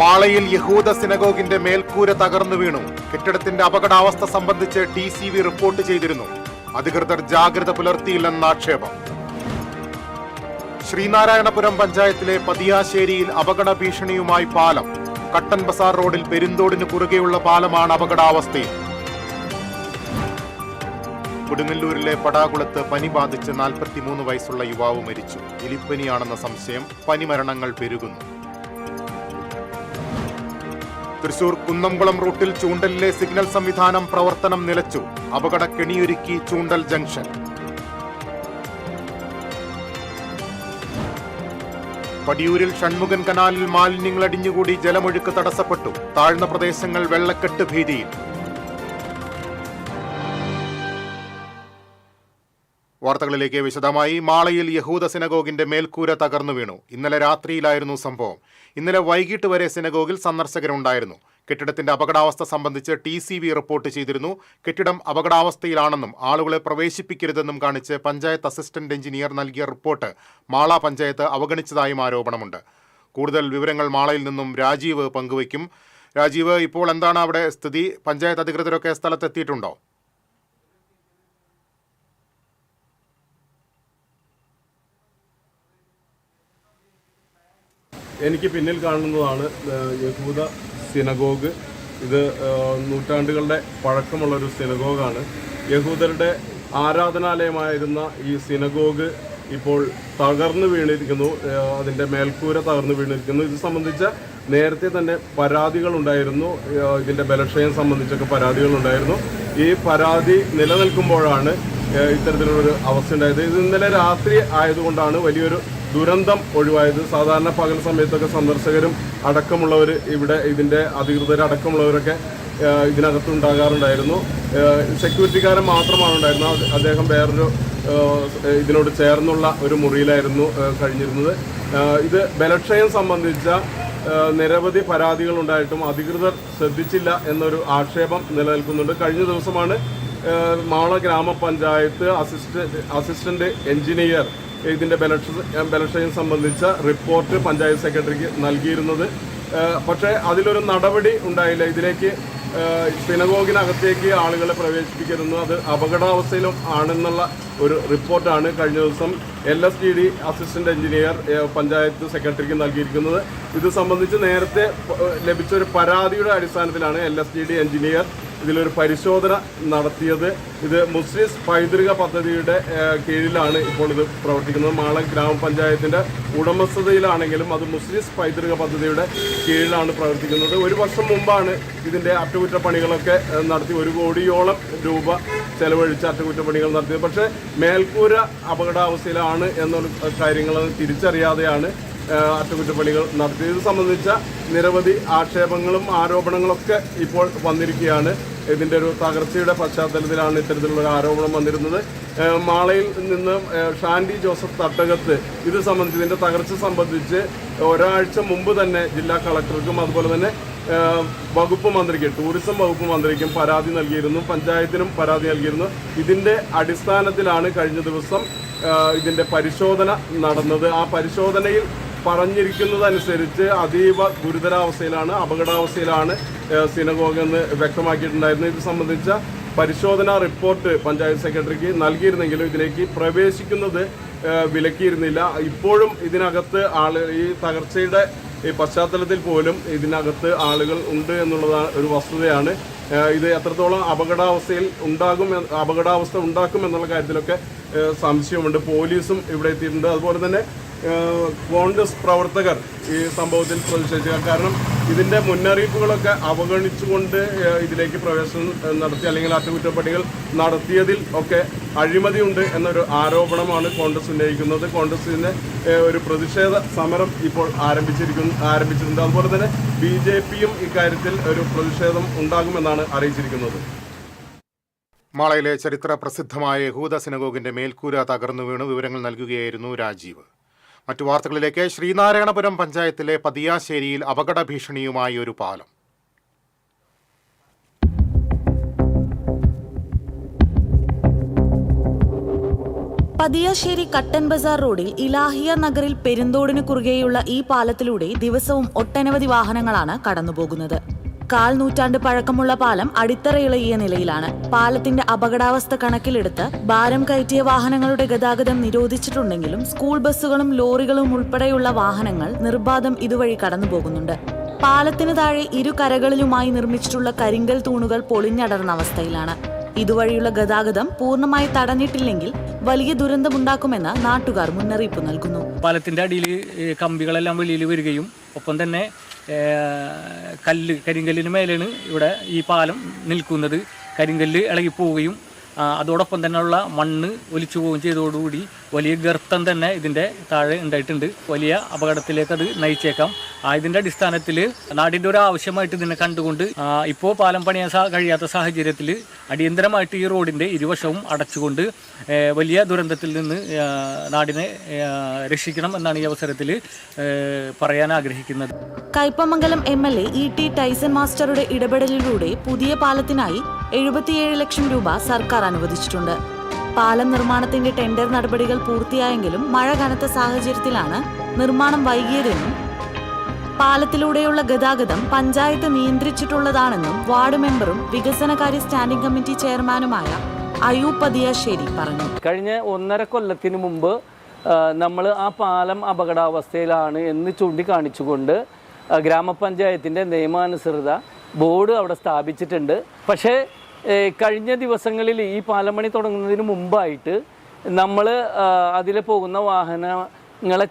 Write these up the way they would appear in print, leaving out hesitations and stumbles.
മാളയിൽ യഹൂദ സിനഗോഗിന്റെ മേൽക്കൂര തകർന്നു വീണു. കെട്ടിടത്തിന്റെ അപകടാവസ്ഥ സംബന്ധിച്ച് TCV റിപ്പോർട്ട് ചെയ്തിരുന്നു. അധികൃതർ ജാഗ്രത പുലർത്തിയില്ലെന്ന ആക്ഷേപം. ശ്രീനാരായണപുരം പഞ്ചായത്തിലെ പതിയാശ്ശേരിയിൽ അപകട ഭീഷണിയുമായി പാലം. കട്ടൻ ബസാർ റോഡിൽ പെരുന്തോടിന് കുറുകെയുള്ള പാലമാണ് അപകടാവസ്ഥയിൽ. കൊടുങ്ങല്ലൂരിലെ പടാകുളത്ത് പനി ബാധിച്ച് 43 വയസ്സുള്ള യുവാവ് മരിച്ചു. എലിപ്പനിയാണെന്ന സംശയം. പനിമരണങ്ങൾ പെരുകുന്നു. തൃശൂർ കുന്നംകുളം റൂട്ടിൽ ചൂണ്ടലിലെ സിഗ്നൽ സംവിധാനം പ്രവർത്തനം നിലച്ചു. അപകട കെണിയൊരുക്കി ചൂണ്ടൽ ജംഗ്ഷൻ. പടിയൂരിൽ ഷൺമുഖൻ കനാലിൽ മാലിന്യങ്ങൾ അടിഞ്ഞുകൂടി ജലമൊഴുക്ക് തടസ്സപ്പെട്ടു. താഴ്ന്ന പ്രദേശങ്ങൾ വെള്ളക്കെട്ട് ഭീതിയിൽ. വാർത്തകളിലേക്ക് വിശദമായി. മാളയിൽ യഹൂദ സിനഗോഗിന്റെ മേൽക്കൂര തകർന്നു വീണു. ഇന്നലെ രാത്രിയിലായിരുന്നു സംഭവം. ഇന്നലെ വൈകിട്ട് വരെ സിനഗോഗിൽ സന്ദർശകരുണ്ടായിരുന്നു. കെട്ടിടത്തിന്റെ അപകടാവസ്ഥ സംബന്ധിച്ച് TCV റിപ്പോർട്ട് ചെയ്തിരുന്നു. കെട്ടിടം അപകടാവസ്ഥയിലാണെന്നും ആളുകളെ പ്രവേശിപ്പിക്കരുതെന്നും കാണിച്ച് പഞ്ചായത്ത് അസിസ്റ്റന്റ് എഞ്ചിനീയർ നൽകിയ റിപ്പോർട്ട് മാള പഞ്ചായത്ത് അവഗണിച്ചതായും ആരോപണമുണ്ട്. കൂടുതൽ വിവരങ്ങൾ മാളയിൽ നിന്നും രാജീവ് പങ്കുവയ്ക്കും. രാജീവ്, ഇപ്പോൾ എന്താണ് അവിടെ സ്ഥിതി? പഞ്ചായത്ത് അധികൃതരൊക്കെ സ്ഥലത്തെത്തിയിട്ടുണ്ടോ? എനിക്ക് പിന്നിൽ കാണുന്നതാണ് യഹൂദ സിനഗോഗ്. ഇത് നൂറ്റാണ്ടുകളുടെ പഴക്കമുള്ളൊരു സിനഗോഗാണ്. യഹൂദരുടെ ആരാധനാലയമായിരുന്ന ഈ സിനഗോഗ് ഇപ്പോൾ തകർന്നു വീണിരിക്കുന്നു. അതിൻ്റെ മേൽക്കൂര തകർന്നു വീണിരിക്കുന്നു. ഇത് സംബന്ധിച്ച നേരത്തെ തന്നെ പരാതികളുണ്ടായിരുന്നു. ഇതിൻ്റെ ബലക്ഷയം സംബന്ധിച്ചൊക്കെ പരാതികളുണ്ടായിരുന്നു. ഈ പരാതി നിലനിൽക്കുമ്പോഴാണ് ഇത്തരത്തിലുള്ളൊരു അവസ്ഥ ഉണ്ടായത്. ഇത് ഇന്നലെ രാത്രി ആയതുകൊണ്ടാണ് വലിയൊരു ദുരന്തം ഒഴിവായത്. സാധാരണ പകൽ സമയത്തൊക്കെ സന്ദർശകരും അടക്കമുള്ളവർ, ഇവിടെ ഇതിൻ്റെ അധികൃതരടക്കമുള്ളവരൊക്കെ ഇതിനകത്തുണ്ടാകാറുണ്ടായിരുന്നു. സെക്യൂരിറ്റിക്കാരൻ മാത്രമാണ് ഉണ്ടായിരുന്നത്. അദ്ദേഹം വേറൊരു ഇതിനോട് ചേർന്നുള്ള ഒരു മുറിയിലായിരുന്നു കഴിഞ്ഞിരുന്നത്. ഇത് ബലക്ഷയം സംബന്ധിച്ച നിരവധി പരാതികളുണ്ടായിട്ടും അധികൃതർ ശ്രദ്ധിച്ചില്ല എന്നൊരു ആക്ഷേപം നിലനിൽക്കുന്നുണ്ട്. കഴിഞ്ഞ ദിവസമാണ് മാള ഗ്രാമപഞ്ചായത്ത് അസിസ്റ്റന്റ് എഞ്ചിനീയർ ഇതിൻ്റെ ബലക്ഷയം സംബന്ധിച്ച റിപ്പോർട്ട് പഞ്ചായത്ത് സെക്രട്ടറിക്ക് നൽകിയിരുന്നത്. പക്ഷേ അതിലൊരു നടപടി ഉണ്ടായില്ല. ഇതിലേക്ക് സിനഗോഗിനകത്തേക്ക് ആളുകളെ പ്രവേശിപ്പിക്കരുന്നു, അത് അപകടാവസ്ഥയിലും ആണെന്നുള്ള ഒരു റിപ്പോർട്ടാണ് കഴിഞ്ഞ ദിവസം LSTD അസിസ്റ്റന്റ് എഞ്ചിനീയർ പഞ്ചായത്ത് സെക്രട്ടറിക്ക് നൽകിയിരിക്കുന്നത്. ഇത് സംബന്ധിച്ച് നേരത്തെ ലഭിച്ചൊരു പരാതിയുടെ അടിസ്ഥാനത്തിലാണ് LSTD എഞ്ചിനീയർ ഇതിലൊരു പരിശോധന നടത്തിയത്. ഇത് മുസ്ലിസ് പൈതൃക പദ്ധതിയുടെ കീഴിലാണ് ഇപ്പോൾ ഇത് പ്രവർത്തിക്കുന്നത്. മാള ഗ്രാമപഞ്ചായത്തിൻ്റെ ഉടമസ്ഥതയിലാണെങ്കിലും അത് മുസ്ലിസ് പൈതൃക പദ്ധതിയുടെ കീഴിലാണ് പ്രവർത്തിക്കുന്നത്. ഒരു വർഷം മുമ്പാണ് ഇതിൻ്റെ അറ്റകുറ്റപ്പണികളൊക്കെ നടത്തി 1 കോടിയോളം രൂപ ചെലവഴിച്ച് അറ്റകുറ്റപ്പണികൾ നടത്തിയത്. പക്ഷേ മേൽക്കൂര അപകടാവസ്ഥയിലാണ് എന്നുള്ള കാര്യങ്ങൾ തിരിച്ചറിയാതെയാണ് അറ്റകുറ്റപ്പണികൾ നടത്തിയത്. ഇത് സംബന്ധിച്ച നിരവധി ആക്ഷേപങ്ങളും ആരോപണങ്ങളൊക്കെ ഇപ്പോൾ വന്നിരിക്കുകയാണ്. ഇതിൻ്റെ ഒരു തകർച്ചയുടെ പശ്ചാത്തലത്തിലാണ് ഇത്തരത്തിലുള്ള ആരോപണം വന്നിരുന്നത്. മാളയിൽ നിന്ന് ഷാൻഡി ജോസഫ് തട്ടകത്ത് ഇത് സംബന്ധിച്ച്, ഇതിൻ്റെ തകർച്ച സംബന്ധിച്ച് ഒരാഴ്ച മുമ്പ് തന്നെ ജില്ലാ കളക്ടർക്കും അതുപോലെ തന്നെ വകുപ്പ് മന്ത്രിക്ക്, ടൂറിസം വകുപ്പ് മന്ത്രിക്കും പരാതി നൽകിയിരുന്നു. പഞ്ചായത്തിനും പരാതി നൽകിയിരുന്നു. ഇതിൻ്റെ അടിസ്ഥാനത്തിലാണ് കഴിഞ്ഞ ദിവസം ഇതിൻ്റെ പരിശോധന നടന്നത്. ആ പരിശോധനയിൽ പറഞ്ഞിരിക്കുന്നതനുസരിച്ച് അതീവ ഗുരുതരാവസ്ഥയിലാണ്, അപകടാവസ്ഥയിലാണ് സിനഗോഗ് എന്ന് വ്യക്തമാക്കിയിട്ടുണ്ടായിരുന്നു. ഇത് സംബന്ധിച്ച പരിശോധനാ റിപ്പോർട്ട് പഞ്ചായത്ത് സെക്രട്ടറിക്ക് നൽകിയിരുന്നെങ്കിലും ഇതിലേക്ക് പ്രവേശിക്കുന്നത് വിലക്കിയിരുന്നില്ല. ഇപ്പോഴും ഇതിനകത്ത് ഈ തകർച്ചയുടെ ഈ പശ്ചാത്തലത്തിൽ പോലും ഇതിനകത്ത് ആളുകൾ ഉണ്ട് എന്നുള്ളതാണ് ഒരു വസ്തുതയാണ്. ഇത് എത്രത്തോളം അപകടാവസ്ഥ ഉണ്ടാക്കും എന്നുള്ള കാര്യത്തിലൊക്കെ സംശയമുണ്ട്. പോലീസും ഇവിടെ എത്തിയിട്ടുണ്ട്. അതുപോലെ തന്നെ കോൺഗ്രസ് പ്രവർത്തകർ ഈ സംഭവത്തിൽ പ്രതിഷേധിക്കുക. കാരണം ഇതിൻ്റെ മുന്നറിയിപ്പുകളൊക്കെ അവഗണിച്ചുകൊണ്ട് ഇതിലേക്ക് പ്രവേശനം നടത്തി അല്ലെങ്കിൽ അറ്റകുറ്റപ്പണികൾ നടത്തിയതിൽ ഒക്കെ അഴിമതിയുണ്ട് എന്നൊരു ആരോപണമാണ് കോൺഗ്രസ് ഉന്നയിക്കുന്നത്. കോൺഗ്രസിന് ഒരു പ്രതിഷേധ സമരം ഇപ്പോൾ ആരംഭിച്ചിട്ടുണ്ട്. അതുപോലെ തന്നെ BJPയും ഇക്കാര്യത്തിൽ ഒരു പ്രതിഷേധം ഉണ്ടാകുമെന്നാണ് അറിയിച്ചിരിക്കുന്നത്. മാളയിലെ ചരിത്ര പ്രസിദ്ധമായ യഹൂദ സിനഗോഗിന്റെ മേൽക്കൂര തകർന്നു വീണു. വിവരങ്ങൾ നൽകുകയായിരുന്നു രാജീവ്. മറ്റു വാർത്തകളിലേക്ക്. ശ്രീനാരായണപുരം പഞ്ചായത്തിലെ പതിയാശ്ശേരിയിൽ അപകട ഭീഷണിയുമായി ഒരു പാലം. പതിയാശ്ശേരി കട്ടൻ ബസാർ റോഡിൽ ഇലാഹിയ നഗറിൽ പെരുന്തോടിന് കുറുകെയുള്ള ഈ പാലത്തിലൂടെ ദിവസവും ഒട്ടനവധി വാഹനങ്ങളാണ് കടന്നുപോകുന്നത്. 1/4 നൂറ്റാണ്ട് പഴക്കമുള്ള പാലം അടിത്തറയിളകിയ നിലയിലാണ്. പാലത്തിന്റെ അപകടാവസ്ഥ കണക്കിലെടുത്ത് ഭാരം കയറ്റിയ വാഹനങ്ങളുടെ ഗതാഗതം നിരോധിച്ചിട്ടുണ്ടെങ്കിലും സ്കൂൾ ബസ്സുകളും ലോറികളും ഉൾപ്പെടെയുള്ള വാഹനങ്ങൾ നിർബാധം ഇതുവഴി കടന്നുപോകുന്നുണ്ട്. പാലത്തിന് താഴെ ഇരു കരകളിലുമായി നിർമ്മിച്ചിട്ടുള്ള കരിങ്കൽ തൂണുകൾ പൊളിഞ്ഞടർന്ന അവസ്ഥയിലാണ്. ഇതുവഴിയുള്ള ഗതാഗതം പൂർണ്ണമായി തടഞ്ഞിട്ടില്ലെങ്കിൽ വലിയ ദുരന്തമുണ്ടാക്കുമെന്ന് നാട്ടുകാർ മുന്നറിയിപ്പ് നൽകുന്നു. പാലത്തിൻ്റെ അടിയിൽ കമ്പികളെല്ലാം വെളിയിൽ വരികയും ഒപ്പം തന്നെ കരിങ്കല്ലിന് മേലാണ് ഇവിടെ ഈ പാലം നിൽക്കുന്നത്. കരിങ്കല്ല് ഇളകിപ്പോവുകയും അതോടൊപ്പം തന്നെയുള്ള മണ്ണ് ഒലിച്ചു പോവുകയും ചെയ്തതോടുകൂടി വലിയ ഗർത്തം തന്നെ ഇതിൻ്റെ താഴെ ഉണ്ടായിട്ടുണ്ട്. വലിയ അപകടത്തിലേക്ക് അത് നയിച്ചേക്കാം. ഇതിൻ്റെ അടിസ്ഥാനത്തിൽ നാടിൻ്റെ ഒരു ആവശ്യമായിട്ട് ഇതിനെ കണ്ടുകൊണ്ട് ഇപ്പോൾ പാലം പണിയാൻ കഴിയാത്ത സാഹചര്യത്തിൽ അടിയന്തരമായിട്ട് ഈ റോഡിൻ്റെ ഇരുവശവും അടച്ചുകൊണ്ട് വലിയ ദുരന്തത്തിൽ നിന്ന് നാടിനെ രക്ഷിക്കണം എന്നാണ് ഈ അവസരത്തിൽ പറയാൻ ആഗ്രഹിക്കുന്നത്. Kaipamangalam MLA E.T. ടൈസൺ മാസ്റ്ററുടെ ഇടപെടലിലൂടെ പുതിയ പാലത്തിനായി 77 ലക്ഷം രൂപ സർക്കാർ അനുവദിച്ചിട്ടുണ്ട്. പാലം നിർമ്മാണത്തിന്റെ ടെൻഡർ നടപടികൾ പൂർത്തിയായെങ്കിലും മഴ കനത്ത സാഹചര്യത്തിലാണ് നിർമ്മാണം വൈകിയതെന്നും പാലത്തിലൂടെയുള്ള ഗതാഗതം പഞ്ചായത്ത് നിയന്ത്രിച്ചിട്ടുള്ളതാണെന്നും വാർഡ് മെമ്പറും വികസനകാര്യ സ്റ്റാൻഡിംഗ് കമ്മിറ്റി ചെയർമാനുമായ അയൂബ് പതിയാശ്ശേരി പറഞ്ഞു. കഴിഞ്ഞ 1.5 കൊല്ലത്തിന് മുമ്പ് നമ്മൾ ആ പാലം അപകടാവസ്ഥയിലാണ് എന്ന് ചൂണ്ടിക്കാണിച്ചുകൊണ്ട് ഗ്രാമപഞ്ചായത്തിൻ്റെ നിയമാനുസൃത ബോർഡ് അവിടെ സ്ഥാപിച്ചിട്ടുണ്ട്. പക്ഷേ കഴിഞ്ഞ ദിവസങ്ങളിൽ ഈ പാലം പണി തുടങ്ങുന്നതിന് മുമ്പായിട്ട് നമ്മൾ അതിൽ പോകുന്ന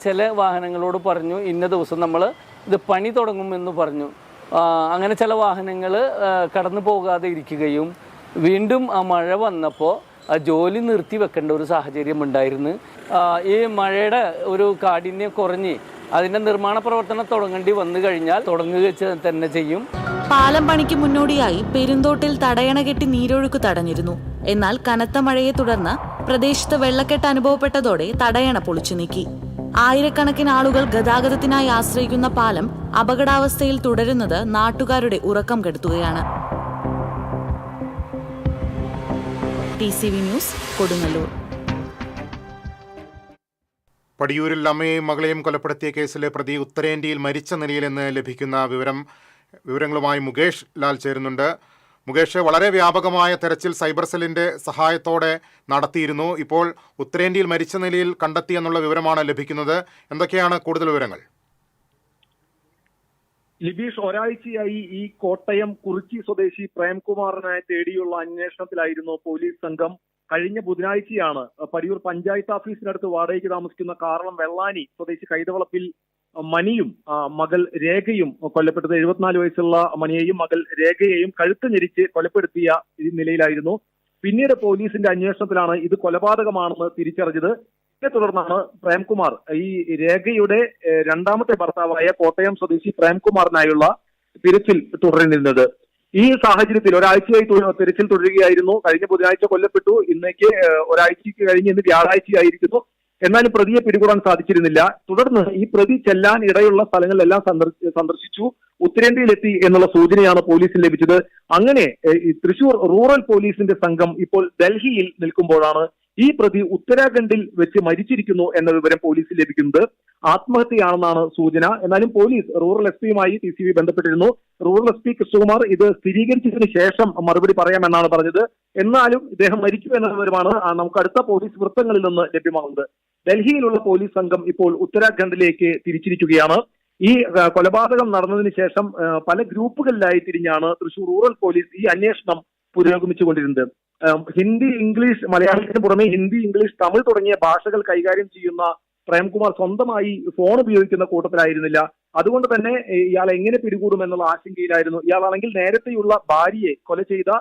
ചില വാഹനങ്ങളോട് പറഞ്ഞു ഇന്ന ദിവസം നമ്മൾ ഇത് പണി തുടങ്ങുമെന്ന് പറഞ്ഞു. അങ്ങനെ ചില വാഹനങ്ങൾ കടന്നു പോകാതെ ഇരിക്കുകയും വീണ്ടും ആ മഴ വന്നപ്പോൾ ജോലി നിർത്തി വെക്കേണ്ട ഒരു സാഹചര്യം ഉണ്ടായിരുന്നു. ഈ മഴയുടെ ഒരു കാഠിന്യം കുറഞ്ഞ് അതിൻ്റെ നിർമ്മാണ പ്രവർത്തനം തുടങ്ങേണ്ടി വന്നു കഴിഞ്ഞാൽ തുടങ്ങുക തന്നെ ചെയ്യും. പാലം പണിക്ക് മുന്നോടിയായി പെരുന്തോട്ടിൽ തടയണ കെട്ടി നീരൊഴുക്ക് തടഞ്ഞിരുന്നു. എന്നാൽ കനത്ത മഴയെ തുടർന്ന് പ്രദേശത്ത് വെള്ളക്കെട്ട് അനുഭവപ്പെട്ടതോടെ തടയണ പൊളിച്ചു നീക്കി. ആയിരക്കണക്കിന് ആളുകൾ ഗതാഗതത്തിനായി ആശ്രയിക്കുന്ന പാലം അപകടാവസ്ഥയിൽ തുടരുന്നത് നാട്ടുകാരുടെ ഉറക്കം കെടുത്തുകയാണ്. TCV news, Kodungallur. പടിയൂരിൽ അമ്മയെയും മകളെയും കൊലപ്പെടുത്തിയ കേസിലെ പ്രതി ഉത്തരേന്ത്യയിൽ മരിച്ച നിലയിലെന്ന് ലഭിക്കുന്ന വിവരങ്ങളുമായി മുകേഷ് ലാൽ ചേരുന്നുണ്ട്. മുകേഷ്, വളരെ വ്യാപകമായ തെരച്ചിൽ സൈബർ സെല്ലിന്റെ സഹായത്തോടെ നടത്തിയിരുന്നു. ഇപ്പോൾ ഉത്തരേന്ത്യയിൽ മരിച്ച നിലയിൽ കണ്ടെത്തിയെന്നുള്ള വിവരമാണ് ലഭിക്കുന്നത്. എന്തൊക്കെയാണ് കൂടുതൽ വിവരങ്ങൾ? ലിബീഷ്, ഒരാഴ്ചയായി ഈ കോട്ടയം കുറിച്ചി സ്വദേശി പ്രേംകുമാറിനെ തേടിയുള്ള അന്വേഷണത്തിലായിരുന്നു പോലീസ് സംഘം. കഴിഞ്ഞ ബുധനാഴ്ചയാണ് പടിയൂർ പഞ്ചായത്ത് ഓഫീസിനടുത്ത് വാടകയ്ക്ക് താമസിക്കുന്ന കാറളം വെള്ളാനി സ്വദേശി കൈതവളപ്പിൽ മണിയും മകൾ രേഖയും കൊല്ലപ്പെട്ടത്. 74 വയസ്സുള്ള മണിയെയും മകൾ രേഖയെയും കഴുത്ത് ഞെരിച്ച് കൊലപ്പെടുത്തിയ നിലയിലായിരുന്നു. പിന്നീട് പോലീസിന്റെ അന്വേഷണത്തിലാണ് ഇത് കൊലപാതകമാണെന്ന് തിരിച്ചറിഞ്ഞത്. ഇതിനെ തുടർന്നാണ് പ്രേംകുമാർ ഈ രേഖയുടെ രണ്ടാമത്തെ ഭർത്താവായ കോട്ടയം സ്വദേശി പ്രേംകുമാറിനായുള്ള തിരച്ചിൽ തുടരുന്നത്. ഈ സാഹചര്യത്തിൽ ഒരാഴ്ചയായി തിരച്ചിൽ തുടരുകയായിരുന്നു. കഴിഞ്ഞ ബുധനാഴ്ച കൊല്ലപ്പെട്ടു. ഇന്നേക്ക് ഒരാഴ്ചയ്ക്ക് കഴിഞ്ഞ് ഇന്ന് വ്യാഴാഴ്ചയായിരിക്കുന്നു. എന്നാലും പ്രതിയെ പിടികൂടാൻ സാധിച്ചിരുന്നില്ല. തുടർന്ന് ഈ പ്രതി ചെല്ലാൻ ഇടയുള്ള സ്ഥലങ്ങളിലെല്ലാം സന്ദർശിച്ചു. ഉത്തരേന്ത്യയിലെത്തി എന്നുള്ള സൂചനയാണ് പോലീസിന് ലഭിച്ചത്. അങ്ങനെ തൃശൂർ റൂറൽ പോലീസിന്റെ സംഘം ഇപ്പോൾ ഡൽഹിയിൽ നിൽക്കുമ്പോഴാണ് ഈ പ്രതി ഉത്തരാഖണ്ഡിൽ വെച്ച് മരിച്ചിരിക്കുന്നു എന്ന വിവരം പോലീസിൽ ലഭിക്കുന്നത്. ആത്മഹത്യയാണെന്നാണ് സൂചന. എന്നാലും പോലീസ് റൂറൽ SP-യുമായി TCV ബന്ധപ്പെട്ടിരുന്നു. റൂറൽ SP കൃഷ്ണകുമാർ ഇത് സ്ഥിരീകരിച്ചതിന് ശേഷം മറുപടി പറയാമെന്നാണ് പറഞ്ഞത്. എന്നാലും ഇദ്ദേഹം മരിച്ചു എന്ന വിവരമാണ് നമുക്ക് അടുത്ത പോലീസ് വൃത്തങ്ങളിൽ നിന്ന് ലഭ്യമാകുന്നത്. ഡൽഹിയിലുള്ള പോലീസ് സംഘം ഇപ്പോൾ ഉത്തരാഖണ്ഡിലേക്ക് തിരിച്ചിരിക്കുകയാണ്. ഈ കൊലപാതകം നടന്നതിന് ശേഷം പല ഗ്രൂപ്പുകളിലായി തിരിഞ്ഞാണ് തൃശൂർ റൂറൽ പോലീസ് ഈ അന്വേഷണം പുരോഗമിച്ചുകൊണ്ടിരുന്നത്. ഹിന്ദി, ഇംഗ്ലീഷ്, മലയാളത്തിന് പുറമെ ഹിന്ദി, ഇംഗ്ലീഷ്, തമിഴ് തുടങ്ങിയ ഭാഷകൾ കൈകാര്യം ചെയ്യുന്ന പ്രേംകുമാർ സ്വന്തമായി ഫോൺ ഉപയോഗിക്കുന്ന കൂട്ടത്തിലായിരുന്നില്ല. അതുകൊണ്ട് തന്നെ ഇയാളെ എങ്ങനെ പിടികൂടുമെന്നുള്ള ആശങ്കയിലായിരുന്നു. ഇയാളാണെങ്കിൽ നേരത്തെയുള്ള ഭാര്യയെ കൊല ചെയ്ത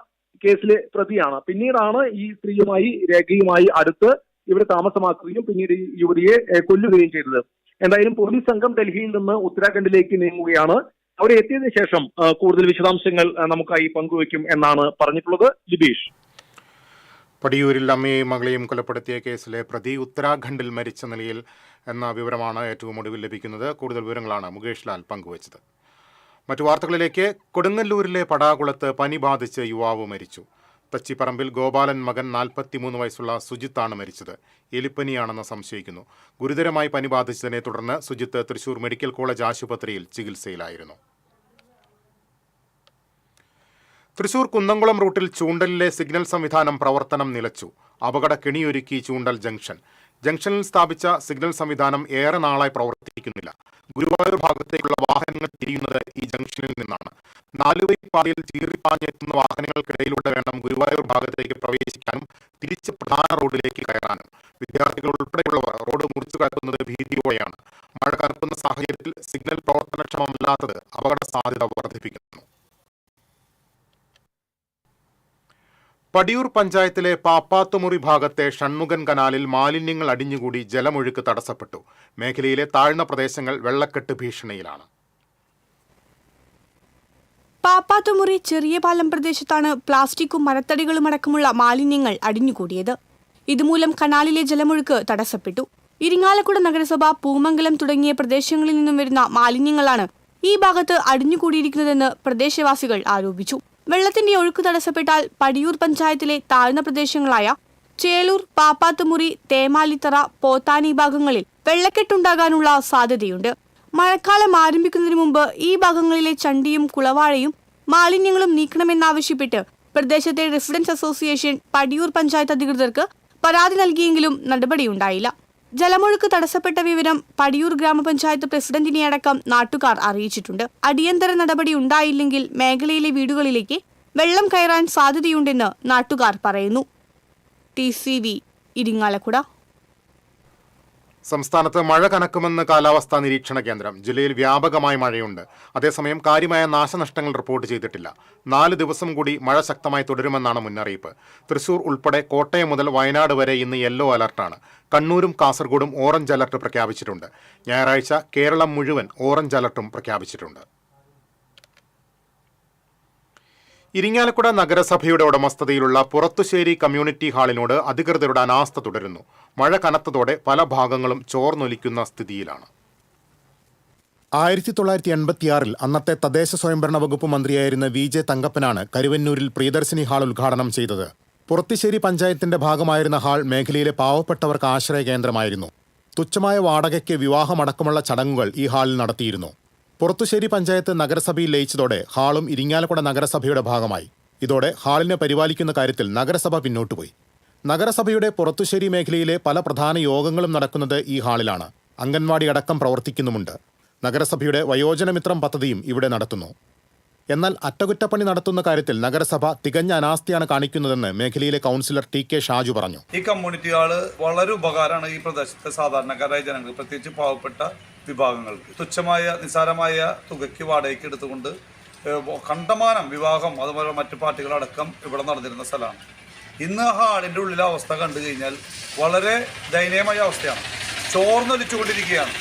കേസിലെ പ്രതിയാണ്. പിന്നീടാണ് ഈ സ്ത്രീയുമായി രേഖയുമായി അടുത്ത് ഇവിടെ താമസമാക്കുകയും പിന്നീട് ഈ യുവതിയെ കൊല്ലുകയും ചെയ്തത്. എന്തായാലും പോലീസ് സംഘം ഡൽഹിയിൽ നിന്ന് ഉത്തരാഖണ്ഡിലേക്ക് നീങ്ങുകയാണ്. അവിടെ എത്തിയതിനു ശേഷം കൂടുതൽ വിശദാംശങ്ങൾ നമുക്കായി പങ്കുവയ്ക്കും എന്നാണ് പറഞ്ഞിട്ടുള്ളത്. ലിബീഷ്, പടിയൂരിൽ അമ്മയെയും മകളെയും കൊലപ്പെടുത്തിയ കേസിലെ പ്രതി ഉത്തരാഖണ്ഡിൽ മരിച്ച നിലയിൽ എന്ന വിവരമാണ് ഏറ്റവും ഒടുവിൽ ലഭിക്കുന്നത്. കൂടുതൽ വിവരങ്ങളാണ് മുകേഷ് ലാൽ പങ്കുവച്ചത്. മറ്റു വാർത്തകളിലേക്ക്. കൊടുങ്ങല്ലൂരിലെ പടാകുളത്ത് പനി ബാധിച്ച് യുവാവ് മരിച്ചു. തച്ചിപ്പറമ്പിൽ ഗോപാലൻ മകൻ 43 വയസ്സുള്ള സുജിത്താണ് മരിച്ചത്. എലിപ്പനിയാണെന്ന് സംശയിക്കുന്നു. ഗുരുതരമായി പനി ബാധിച്ചതിനെ തുടർന്ന് സുജിത്ത് തൃശൂർ മെഡിക്കൽ കോളേജ് ആശുപത്രിയിൽ ചികിത്സയിലായിരുന്നു. തൃശൂർ കുന്നംകുളം റൂട്ടിൽ ചൂണ്ടലിലെ സിഗ്നൽ സംവിധാനം പ്രവർത്തനം നിലച്ചു. അപകട കെണിയൊരുക്കി ചൂണ്ടൽ ജംഗ്ഷൻ. ജംഗ്ഷനിൽ സ്ഥാപിച്ച സിഗ്നൽ സംവിധാനം ഏറെ നാളായി പ്രവർത്തിക്കുന്നില്ല. ഗുരുവായൂർ ഭാഗത്തേക്കുള്ള വാഹനങ്ങൾ തിരിയുന്നത് ഈ ജംഗ്ഷനിൽ നിന്നാണ്. 4 വരി പാതയിൽ ചീറിപ്പാഞ്ഞെത്തുന്ന വാഹനങ്ങൾക്കിടയിലൂടെ വേണം ഗുരുവായൂർ ഭാഗത്തേക്ക് പ്രവേശിക്കാനും തിരിച്ച് പ്രധാന റോഡിലേക്ക് കയറാനും. വിദ്യാർത്ഥികൾ ഉൾപ്പെടെയുള്ളവർ റോഡ് മുറിച്ചു കടക്കുന്നത് ഭീതിയോടെയാണ്. മഴ കനക്കുന്ന സാഹചര്യത്തിൽ സിഗ്നൽ പ്രവർത്തനക്ഷമമല്ലാത്തത് അപകട സാധ്യത വർദ്ധിപ്പിക്കുന്നു. പടിയൂർ പഞ്ചായത്തിലെ പാപ്പാത്തുമുറി ഭാഗത്തെ ഷൺമുഖൻ കനാലിൽ മാലിന്യങ്ങൾ അടിഞ്ഞുകൂടി ജലമൊഴുക്ക് തടസ്സപ്പെട്ടു. മേഖലയിലെ താഴ്ന്ന പ്രദേശങ്ങൾ വെള്ളക്കെട്ട് ഭീഷണിയിലാണ്. പാപ്പാത്തുമുറി ചെറിയ പാലം പ്രദേശത്താണ് പ്ലാസ്റ്റിക്കും മരത്തടികളും അടക്കമുള്ള മാലിന്യങ്ങൾ അടിഞ്ഞുകൂടിയത്. ഇതുമൂലം കനാലിലെ ജലമൊഴുക്ക് തടസ്സപ്പെട്ടു. ഇരിങ്ങാലക്കുട നഗരസഭ, പൂമംഗലം തുടങ്ങിയ പ്രദേശങ്ങളിൽ നിന്നും വരുന്ന മാലിന്യങ്ങളാണ് ഈ ഭാഗത്ത് അടിഞ്ഞുകൂടിയിരിക്കുന്നതെന്ന് പ്രദേശവാസികൾ ആരോപിച്ചു. വെള്ളത്തിന്റെ ഒഴുക്ക് തടസ്സപ്പെട്ടാൽ പടിയൂർ പഞ്ചായത്തിലെ താഴ്ന്ന പ്രദേശങ്ങളായ ചേലൂർ, പാപ്പാത്തുമുറി, തേമാലിത്തറ, പോത്താനി ഭാഗങ്ങളിൽ വെള്ളക്കെട്ടുണ്ടാകാനുള്ള സാധ്യതയുണ്ട്. മഴക്കാലം ആരംഭിക്കുന്നതിന് മുമ്പ് ഈ ഭാഗങ്ങളിലെ ചണ്ടിയും കുളവാഴയും മാലിന്യങ്ങളും നീക്കണമെന്നാവശ്യപ്പെട്ട് പ്രദേശത്തെ റെസിഡൻസ് അസോസിയേഷൻ പടിയൂർ പഞ്ചായത്ത് അധികൃതർക്ക് പരാതി നൽകിയെങ്കിലും നടപടിയുണ്ടായില്ല. ജലമൊഴുക്ക് തടസ്സപ്പെട്ട വിവരം പടിയൂർ ഗ്രാമപഞ്ചായത്ത് പ്രസിഡന്റിനെ അടക്കം നാട്ടുകാർ അറിയിച്ചിട്ടുണ്ട്. അടിയന്തര നടപടി ഉണ്ടായില്ലെങ്കിൽ മേഖലയിലെ വീടുകളിലേക്ക് വെള്ളം കയറാൻ സാധ്യതയുണ്ടെന്ന് നാട്ടുകാർ പറയുന്നു. TCV ഇരിങ്ങാലക്കുട. സംസ്ഥാനത്ത് മഴ കനക്കുമെന്ന് കാലാവസ്ഥാ നിരീക്ഷണ കേന്ദ്രം. ജില്ലയിൽ വ്യാപകമായ മഴയുണ്ട്. അതേസമയം കാര്യമായ നാശനഷ്ടങ്ങൾ റിപ്പോർട്ട് ചെയ്തിട്ടില്ല. 4 ദിവസം കൂടി മഴ ശക്തമായി തുടരുമെന്നാണ് മുന്നറിയിപ്പ്. തൃശൂർ ഉൾപ്പെടെ കോട്ടയം മുതൽ വയനാട് വരെ ഇന്ന് യെല്ലോ അലർട്ടാണ്. കണ്ണൂരും കാസർഗോഡും ഓറഞ്ച് അലർട്ട് പ്രഖ്യാപിച്ചിട്ടുണ്ട്. ഞായറാഴ്ച കേരളം മുഴുവൻ ഓറഞ്ച് അലർട്ടും പ്രഖ്യാപിച്ചിട്ടുണ്ട്. ഇരിങ്ങാലക്കുട നഗരസഭയുടെ ഉടമസ്ഥതയിലുള്ള പുറത്തുശ്ശേരി കമ്മ്യൂണിറ്റി ഹാളിനോട് അധികൃതരുടെ അനാസ്ഥ തുടരുന്നു. മഴ കനത്തതോടെ പല ഭാഗങ്ങളും ചോർന്നൊലിക്കുന്ന സ്ഥിതിയിലാണ്. 1986 അന്നത്തെ തദ്ദേശ സ്വയംഭരണ വകുപ്പ് മന്ത്രിയായിരുന്ന VJ തങ്കപ്പനാണ് കരുവന്നൂരിൽ പ്രിയദർശിനി ഹാൾ ഉദ്ഘാടനം ചെയ്തത്. പുറത്തുശ്ശേരി പഞ്ചായത്തിന്റെ ഭാഗമായിരുന്ന ഹാൾ മേഖലയിലെ പാവപ്പെട്ടവർക്ക് ആശ്രയ കേന്ദ്രമായിരുന്നു. തുച്ഛമായ വാടകയ്ക്ക് വിവാഹമടക്കമുള്ള ചടങ്ങുകൾ ഈ ഹാളിൽ നടത്തിയിരുന്നു. പുറത്തുശ്ശേരി പഞ്ചായത്ത് നഗരസഭയിൽ ലയിച്ചതോടെ ഹാളും ഇരിങ്ങാലക്കുട നഗരസഭയുടെ ഭാഗമായി. ഇതോടെ ഹാളിനെ പരിപാലിക്കുന്ന കാര്യത്തിൽ നഗരസഭ പിന്നോട്ടുപോയി. നഗരസഭയുടെ പുറത്തുശ്ശേരി മേഖലയിലെ പല പ്രധാന യോഗങ്ങളും നടക്കുന്നത് ഈ ഹാളിലാണ്. അംഗൻവാടി അടക്കം പ്രവർത്തിക്കുന്നുമുണ്ട്. നഗരസഭയുടെ വയോജനമിത്രം പദ്ധതിയും ഇവിടെ നടത്തുന്നു. എന്നാൽ അറ്റകുറ്റപ്പണി നടത്തുന്ന കാര്യത്തിൽ നഗരസഭ തികഞ്ഞ അനാസ്ഥയാണ് കാണിക്കുന്നതെന്ന് മേഖലയിലെ കൗൺസിലർ TK ഷാജു പറഞ്ഞു. ഈ കമ്മ്യൂണിറ്റി ഹാള് വളരെ ഉപകാരമാണ് ഈ പ്രദേശത്തെ സാധാരണക്കാരായ ജനങ്ങൾ, പ്രത്യേകിച്ച് പാവപ്പെട്ട വിഭാഗങ്ങൾക്ക്. തുച്ഛമായ നിസ്സാരമായ തുകയ്ക്ക് വാടകയ്ക്ക് എടുത്തുകൊണ്ട് കണ്ടമാനം വിവാഹം അതുപോലെ മറ്റു പാർട്ടികളടക്കം ഇവിടെ നടന്നിരുന്ന സ്ഥലമാണ്. ഇന്ന് ഹാളിൻ്റെ ഉള്ളിലെ അവസ്ഥ കണ്ടു കഴിഞ്ഞാൽ വളരെ ദയനീയമായ അവസ്ഥയാണ്. ചോർന്നൊലിച്ചുകൊണ്ടിരിക്കുകയാണ്.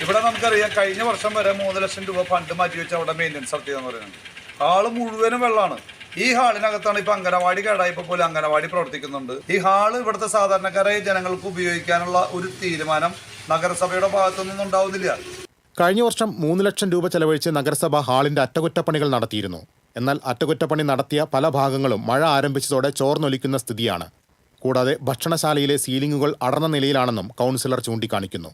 ഇവിടെ നമുക്കറിയാം, കഴിഞ്ഞ വർഷം വരെ 3 ലക്ഷം രൂപ ഫണ്ട് മാറ്റി വെച്ച് അവിടെ മെയിൻ്റനൻസ് നടത്തിയെന്ന് പറയുന്നത്. ഹാള് മുഴുവനും വെള്ളമാണ്. ഈ ഹാളിനകത്താണ് ഇപ്പോൾ അംഗനവാടി കേടായപ്പോൾ പോലും അംഗനവാടി പ്രവർത്തിക്കുന്നുണ്ട്. ഈ ഹാള് ഇവിടുത്തെ സാധാരണക്കാരായ ജനങ്ങൾക്ക് ഉപയോഗിക്കാനുള്ള ഒരു തീരുമാനം നഗരസഭയുടെ ഭാഗത്തുനിന്നും ഉണ്ടാവുന്നില്ല. കഴിഞ്ഞ വർഷം 3 ലക്ഷം രൂപ ചെലവഴിച്ച് നഗരസഭ ഹാളിന്റെ അറ്റകുറ്റപ്പണികൾ നടത്തിയിരുന്നു. എന്നാൽ അറ്റകുറ്റപ്പണി നടത്തിയ പല ഭാഗങ്ങളും മഴ ആരംഭിച്ചതോടെ ചോർന്നൊലിക്കുന്ന സ്ഥിതിയാണ്. കൂടാതെ ഭക്ഷണശാലയിലെ സീലിംഗുകൾ അടർന്ന നിലയിലാണെന്നും കൗൺസിലർ ചൂണ്ടിക്കാണിക്കുന്നു.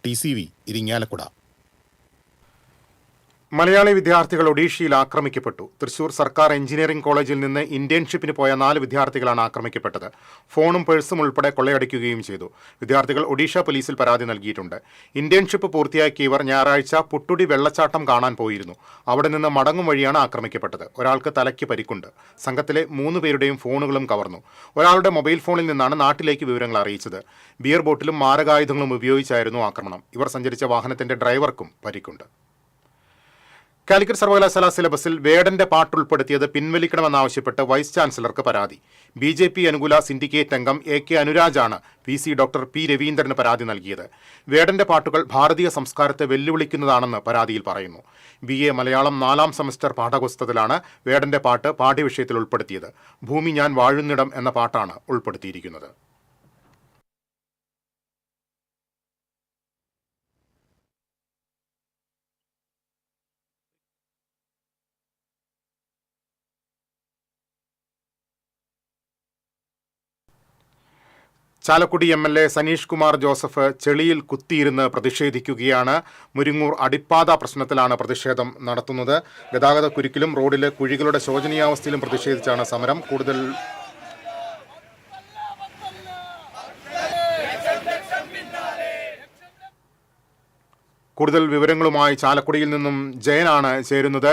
TCV ഇരിങ്ങാലക്കുട. മലയാളി വിദ്യാർത്ഥികൾ ഒഡീഷയിൽ ആക്രമിക്കപ്പെട്ടു. തൃശൂർ സർക്കാർ എഞ്ചിനീയറിംഗ് കോളേജിൽ നിന്ന് ഇന്റേൺഷിപ്പിന് പോയ 4 വിദ്യാർത്ഥികളാണ് ആക്രമിക്കപ്പെട്ടത്. ഫോണും പേഴ്സും ഉൾപ്പെടെ കൊള്ളയടിക്കുകയും ചെയ്തു. വിദ്യാർത്ഥികൾ ഒഡീഷ പോലീസിൽ പരാതി നൽകിയിട്ടുണ്ട്. ഇന്റേൺഷിപ്പ് പൂർത്തിയാക്കിയവർ ഞായറാഴ്ച പുട്ടുടി വെള്ളച്ചാട്ടം കാണാൻ പോയിരുന്നു. അവിടെ നിന്ന് മടങ്ങും വഴിയാണ് ആക്രമിക്കപ്പെട്ടത്. ഒരാൾക്ക് തലയ്ക്ക് പരിക്കുണ്ട്. സംഘത്തിലെ 3 പേരുടെയും ഫോണുകളും കവർന്നു. ഒരാളുടെ മൊബൈൽ ഫോണിൽ നിന്നാണ് നാട്ടിലേക്ക് വിവരങ്ങൾ അറിയിച്ചത്. ബിയർ ബോട്ടിലും മാരകായുധങ്ങളും ഉപയോഗിച്ചായിരുന്നു ആക്രമണം. ഇവർ സഞ്ചരിച്ച വാഹനത്തിന്റെ ഡ്രൈവർക്കും പരിക്കുണ്ട്. കാലിക്കറ്റ് സർവകലാശാല സിലബസിൽ വേടന്റെ പാട്ടുൾപ്പെടുത്തിയത് പിൻവലിക്കണമെന്നാവശ്യപ്പെട്ട് വൈസ് ചാൻസലർക്ക് പരാതി. BJP അനുകൂല സിൻഡിക്കേറ്റ് അംഗം AK അനുരാജാണ് VC ഡോക്ടർ P രവീന്ദ്രന് പരാതി നൽകിയത്. വേടന്റെ പാട്ടുകൾ ഭാരതീയ സംസ്കാരത്തെ വെല്ലുവിളിക്കുന്നതാണെന്ന് പരാതിയിൽ പറയുന്നു. BA മലയാളം 4ാം സെമസ്റ്റർ പാഠപുസ്തകത്തിലാണ് വേടന്റെ പാട്ട് പാഠ്യവിഷയത്തിൽ ഉൾപ്പെടുത്തിയത്. ഭൂമി ഞാൻ വാഴുന്നിടം എന്ന പാട്ടാണ് ഉൾപ്പെടുത്തിയിരിക്കുന്നത്. ചാലക്കുടി MLA സനീഷ് കുമാർ ജോസഫ് ചെളിയിൽ കുത്തിയിരുന്ന് പ്രതിഷേധിക്കുകയാണ്. മുരിങ്ങൂർ അടിപ്പാത പ്രശ്നത്തിലാണ് പ്രതിഷേധം നടത്തുന്നത്. ഗതാഗത കുരുക്കിലും റോഡിലെ കുഴികളുടെ ശോചനീയാവസ്ഥയിലും പ്രതിഷേധിച്ചാണ് സമരം. കൂടുതൽ വിവരങ്ങളുമായി ചാലക്കുടിയിൽ നിന്നും ജയനാണ് ചേരുന്നത്.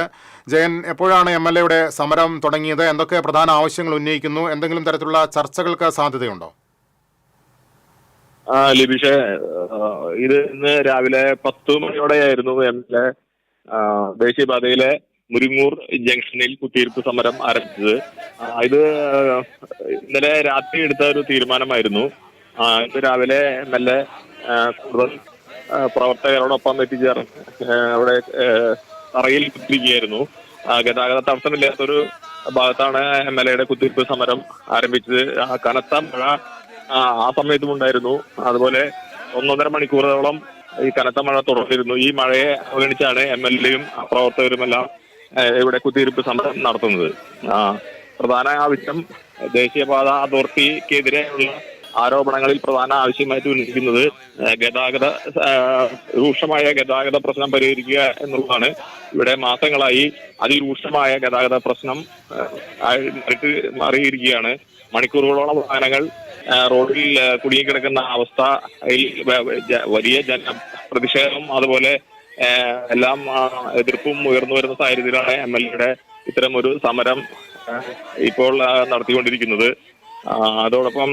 ജയൻ, എപ്പോഴാണ് MLAയുടെ സമരം തുടങ്ങിയത്? എന്തൊക്കെ പ്രധാന ആവശ്യങ്ങൾ ഉന്നയിക്കുന്നു? എന്തെങ്കിലും തരത്തിലുള്ള ചർച്ചകൾക്ക് സാധ്യതയുണ്ടോ? ലിബിഷെ, ഇത് ഇന്ന് രാവിലെ 10 മണിയോടെയായിരുന്നു MLA ദേശീയപാതയിലെ മുരിങ്ങൂർ ജംഗ്ഷനിൽ കുത്തിയിരിപ്പ് സമരം ആരംഭിച്ചത്. ഇത് ഇന്നലെ രാത്രി എടുത്ത ഒരു തീരുമാനമായിരുന്നു. ഇന്ന് രാവിലെ MLA കൂടുതൽ പ്രവർത്തകരോടൊപ്പം എത്തിച്ചേർന്ന് അവിടെ തറയിൽ കുത്തിരിക്കുകയായിരുന്നു. ഗതാഗത തടസ്സമില്ലാത്തൊരു ഭാഗത്താണ് MLAയുടെ കുത്തിയിരിപ്പ് സമരം ആരംഭിച്ചത്. കനത്ത മഴ ആ സമയത്തും ഉണ്ടായിരുന്നു. അതുപോലെ 1.5 മണിക്കൂറോളം ഈ കനത്ത മഴ തുടർന്നിരുന്നു. ഈ മഴയെ അവഗണിച്ചാണ് MLAയും പ്രവർത്തകരുമെല്ലാം ഇവിടെ കുത്തിയിരിപ്പ് സമരം നടത്തുന്നത്. പ്രധാന ആവശ്യം ദേശീയപാത അതോറിറ്റിക്കെതിരെയുള്ള ആരോപണങ്ങളിൽ പ്രധാന ആവശ്യമായിട്ട് ഉന്നയിക്കുന്നത് രൂക്ഷമായ ഗതാഗത പ്രശ്നം പരിഹരിക്കുക എന്നുള്ളതാണ്. ഇവിടെ മാസങ്ങളായി അതിരൂക്ഷമായ ഗതാഗത പ്രശ്നം മാറിയിരിക്കുകയാണ്. മണിക്കൂറുകളോളം വാഹനങ്ങൾ റോഡിൽ കുടുങ്ങിക്കിടക്കുന്ന അവസ്ഥ, വലിയ പ്രതിഷേധം, അതുപോലെ എല്ലാം എതിർപ്പും ഉയർന്നു വരുന്ന സാഹചര്യത്തിലാണ് MLAയുടെ ഇത്തരം ഒരു സമരം ഇപ്പോൾ നടത്തിക്കൊണ്ടിരിക്കുന്നത്. അതോടൊപ്പം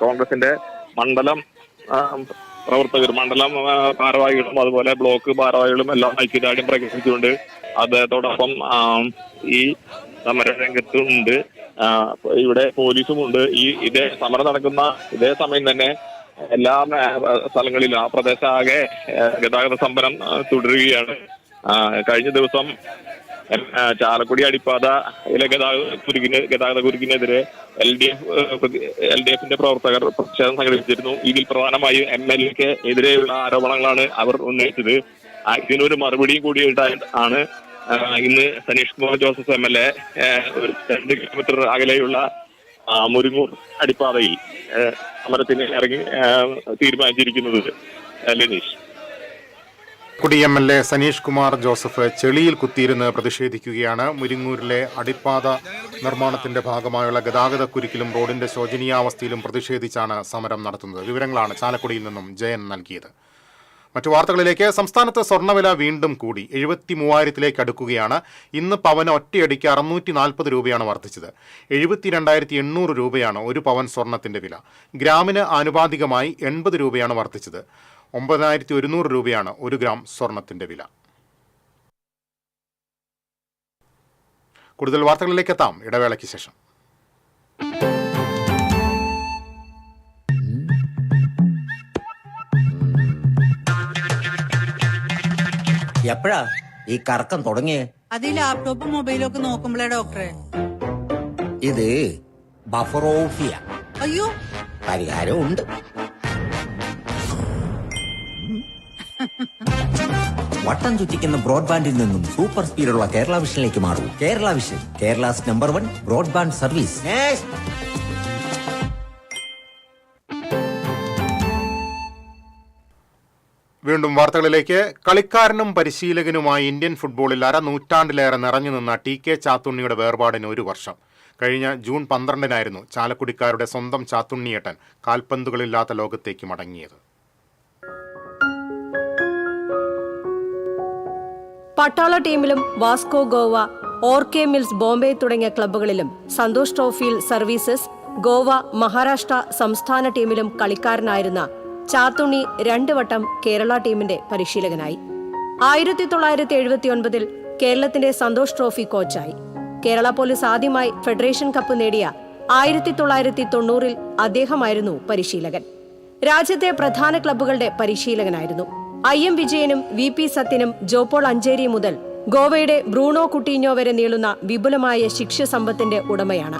കോൺഗ്രസിന്റെ മണ്ഡലം പ്രവർത്തകർ, മണ്ഡലം ഭാരവാഹികളും അതുപോലെ ബ്ലോക്ക് ഭാരവാഹികളും എല്ലാം ഐക്യദാർഢ്യം പ്രകടിപ്പിച്ചുകൊണ്ട് അദ്ദേഹത്തോടൊപ്പം ഈ സമരരംഗത്തുണ്ട്. ഇവിടെ പോലീസുമുണ്ട്. ഇതേ സമരം നടക്കുന്ന ഇതേ സമയം തന്നെ എല്ലാ സ്ഥലങ്ങളിലും ആ പ്രദേശമാകെ ഗതാഗത സമരം തുടരുകയാണ്. കഴിഞ്ഞ ദിവസം ചാലക്കുടി അടിപ്പാതയിലെ ഗതാഗത കുരുക്കിനെതിരെ LDFന്റെ പ്രവർത്തകർ പ്രതിഷേധം സംഘടിപ്പിച്ചിരുന്നു. ഇതിൽ പ്രധാനമായും MLAക്ക് എതിരെയുള്ള ആരോപണങ്ങളാണ് അവർ ഉന്നയിച്ചത്. ഇതിനൊരു മറുപടിയും കൂടിയിട്ടാണ് ഇന്ന് സനീഷ് കുമാർ ജോസഫ് MLA 2 കിലോമീറ്റർ അകലെയുള്ള മുരിങ്ങൂർ അടിപ്പാതയിൽ സമരത്തിന് ഇറങ്ങി തീരുമാനിച്ചിരിക്കുന്നത്. ലിനീഷ്, ചാലക്കുടി MLA സനീഷ് കുമാർ ജോസഫ് ചെളിയിൽ കുത്തിയിരുന്ന് പ്രതിഷേധിക്കുകയാണ്. മുരിങ്ങൂരിലെ അടിപ്പാത നിർമ്മാണത്തിന്റെ ഭാഗമായുള്ള ഗതാഗത കുരുക്കിലും റോഡിന്റെ ശോചനീയാവസ്ഥയിലും പ്രതിഷേധിച്ചാണ് സമരം നടത്തുന്നത്. വിവരങ്ങളാണ് ചാലക്കുടിയിൽ നിന്നും ജയൻ നൽകിയത്. മറ്റു വാർത്തകളിലേക്ക്. സംസ്ഥാനത്ത് സ്വർണ്ണവില വീണ്ടും കൂടി 73,000-ലേക്ക് അടുക്കുകയാണ്. ഇന്ന് പവന് ഒറ്റയടിക്ക് 640 രൂപയാണ് വർദ്ധിച്ചത്. 72,800 രൂപയാണ് ഒരു പവൻ സ്വർണത്തിന്റെ വില. ഗ്രാമിന് ആനുപാതികമായി 80 രൂപയാണ് വർദ്ധിച്ചത്. 9,100 രൂപയാണ് 1 ഗ്രാം സ്വർണത്തിന്റെ വില. കൂടുതൽ വാർത്തകളിലേക്ക് എത്താം ഇടവേളയ്ക്ക് ശേഷം. എപ്പോഴാ ഈ കറക്കം തുടങ്ങിയേ? അത് ഈ ലാപ്ടോപ്പും മൊബൈലും ഒക്കെ നോക്കുമ്പോഴേ ഡോക്ടറെ. ഇത് ബഫറോഫിയ. അയ്യോ, പരിഹാരം ഉണ്ട്. വട്ടം ചുറ്റിക്കുന്ന ബ്രോഡ്ബാൻഡിൽ നിന്നും സൂപ്പർ സ്പീഡുള്ള കേരള വിഷനിലേക്ക് മാറൂ. Kerala vision, Kerala's number 1 broadband service. വീണ്ടും വാർത്തകളിലേക്ക്. കളിക്കാരനും പരിശീലകനുമായി ഇന്ത്യൻ ഫുട്ബോളിൽ അരനൂറ്റാണ്ടിലേറെ നിറഞ്ഞു നിന്ന TK ചാത്തുണ്ണിയുടെ വേർപാടിന് 1 വർഷം. കഴിഞ്ഞ ജൂൺ 12-നായിരുന്നു ചാലക്കുടിക്കാരുടെ സ്വന്തം ചാത്തുണ്ണിയേട്ടൻ കാൽപന്തുകളില്ലാത്ത ലോകത്തേക്ക് മടങ്ങിയത്. പട്ടാള ടീമിലും വാസ്കോ ഗോവ, ഓർക്കെ മിൽസ് ബോംബെ തുടങ്ങിയ ക്ലബ്ബുകളിലും സന്തോഷ് ട്രോഫിയിൽ സർവീസസ്, ഗോവ, മഹാരാഷ്ട്ര സംസ്ഥാന ടീമിലും കളിക്കാരനായിരുന്ന ചാത്തുണ്ണി 2 വട്ടം കേരള ടീമിന്റെ പരിശീലകനായി. 1979-ൽ കേരളത്തിന്റെ സന്തോഷ് ട്രോഫി കോച്ചായി. കേരള പോലീസ് ആദ്യമായി ഫെഡറേഷൻ കപ്പ് നേടിയ 1990-ൽ അദ്ദേഹമായിരുന്നു പരിശീലകൻ. രാജ്യത്തെ പ്രധാന ക്ലബ്ബുകളുടെ പരിശീലകനായിരുന്നു. IM വിജയനും VP സത്യനും ജോപോൾ അഞ്ചേരി മുതൽ ഗോവയുടെ ബ്രൂണോ കുട്ടീഞ്ഞോ വരെ നീളുന്ന വിപുലമായ ശിഷ്യസമ്പത്തിന്റെ ഉടമയാണ്.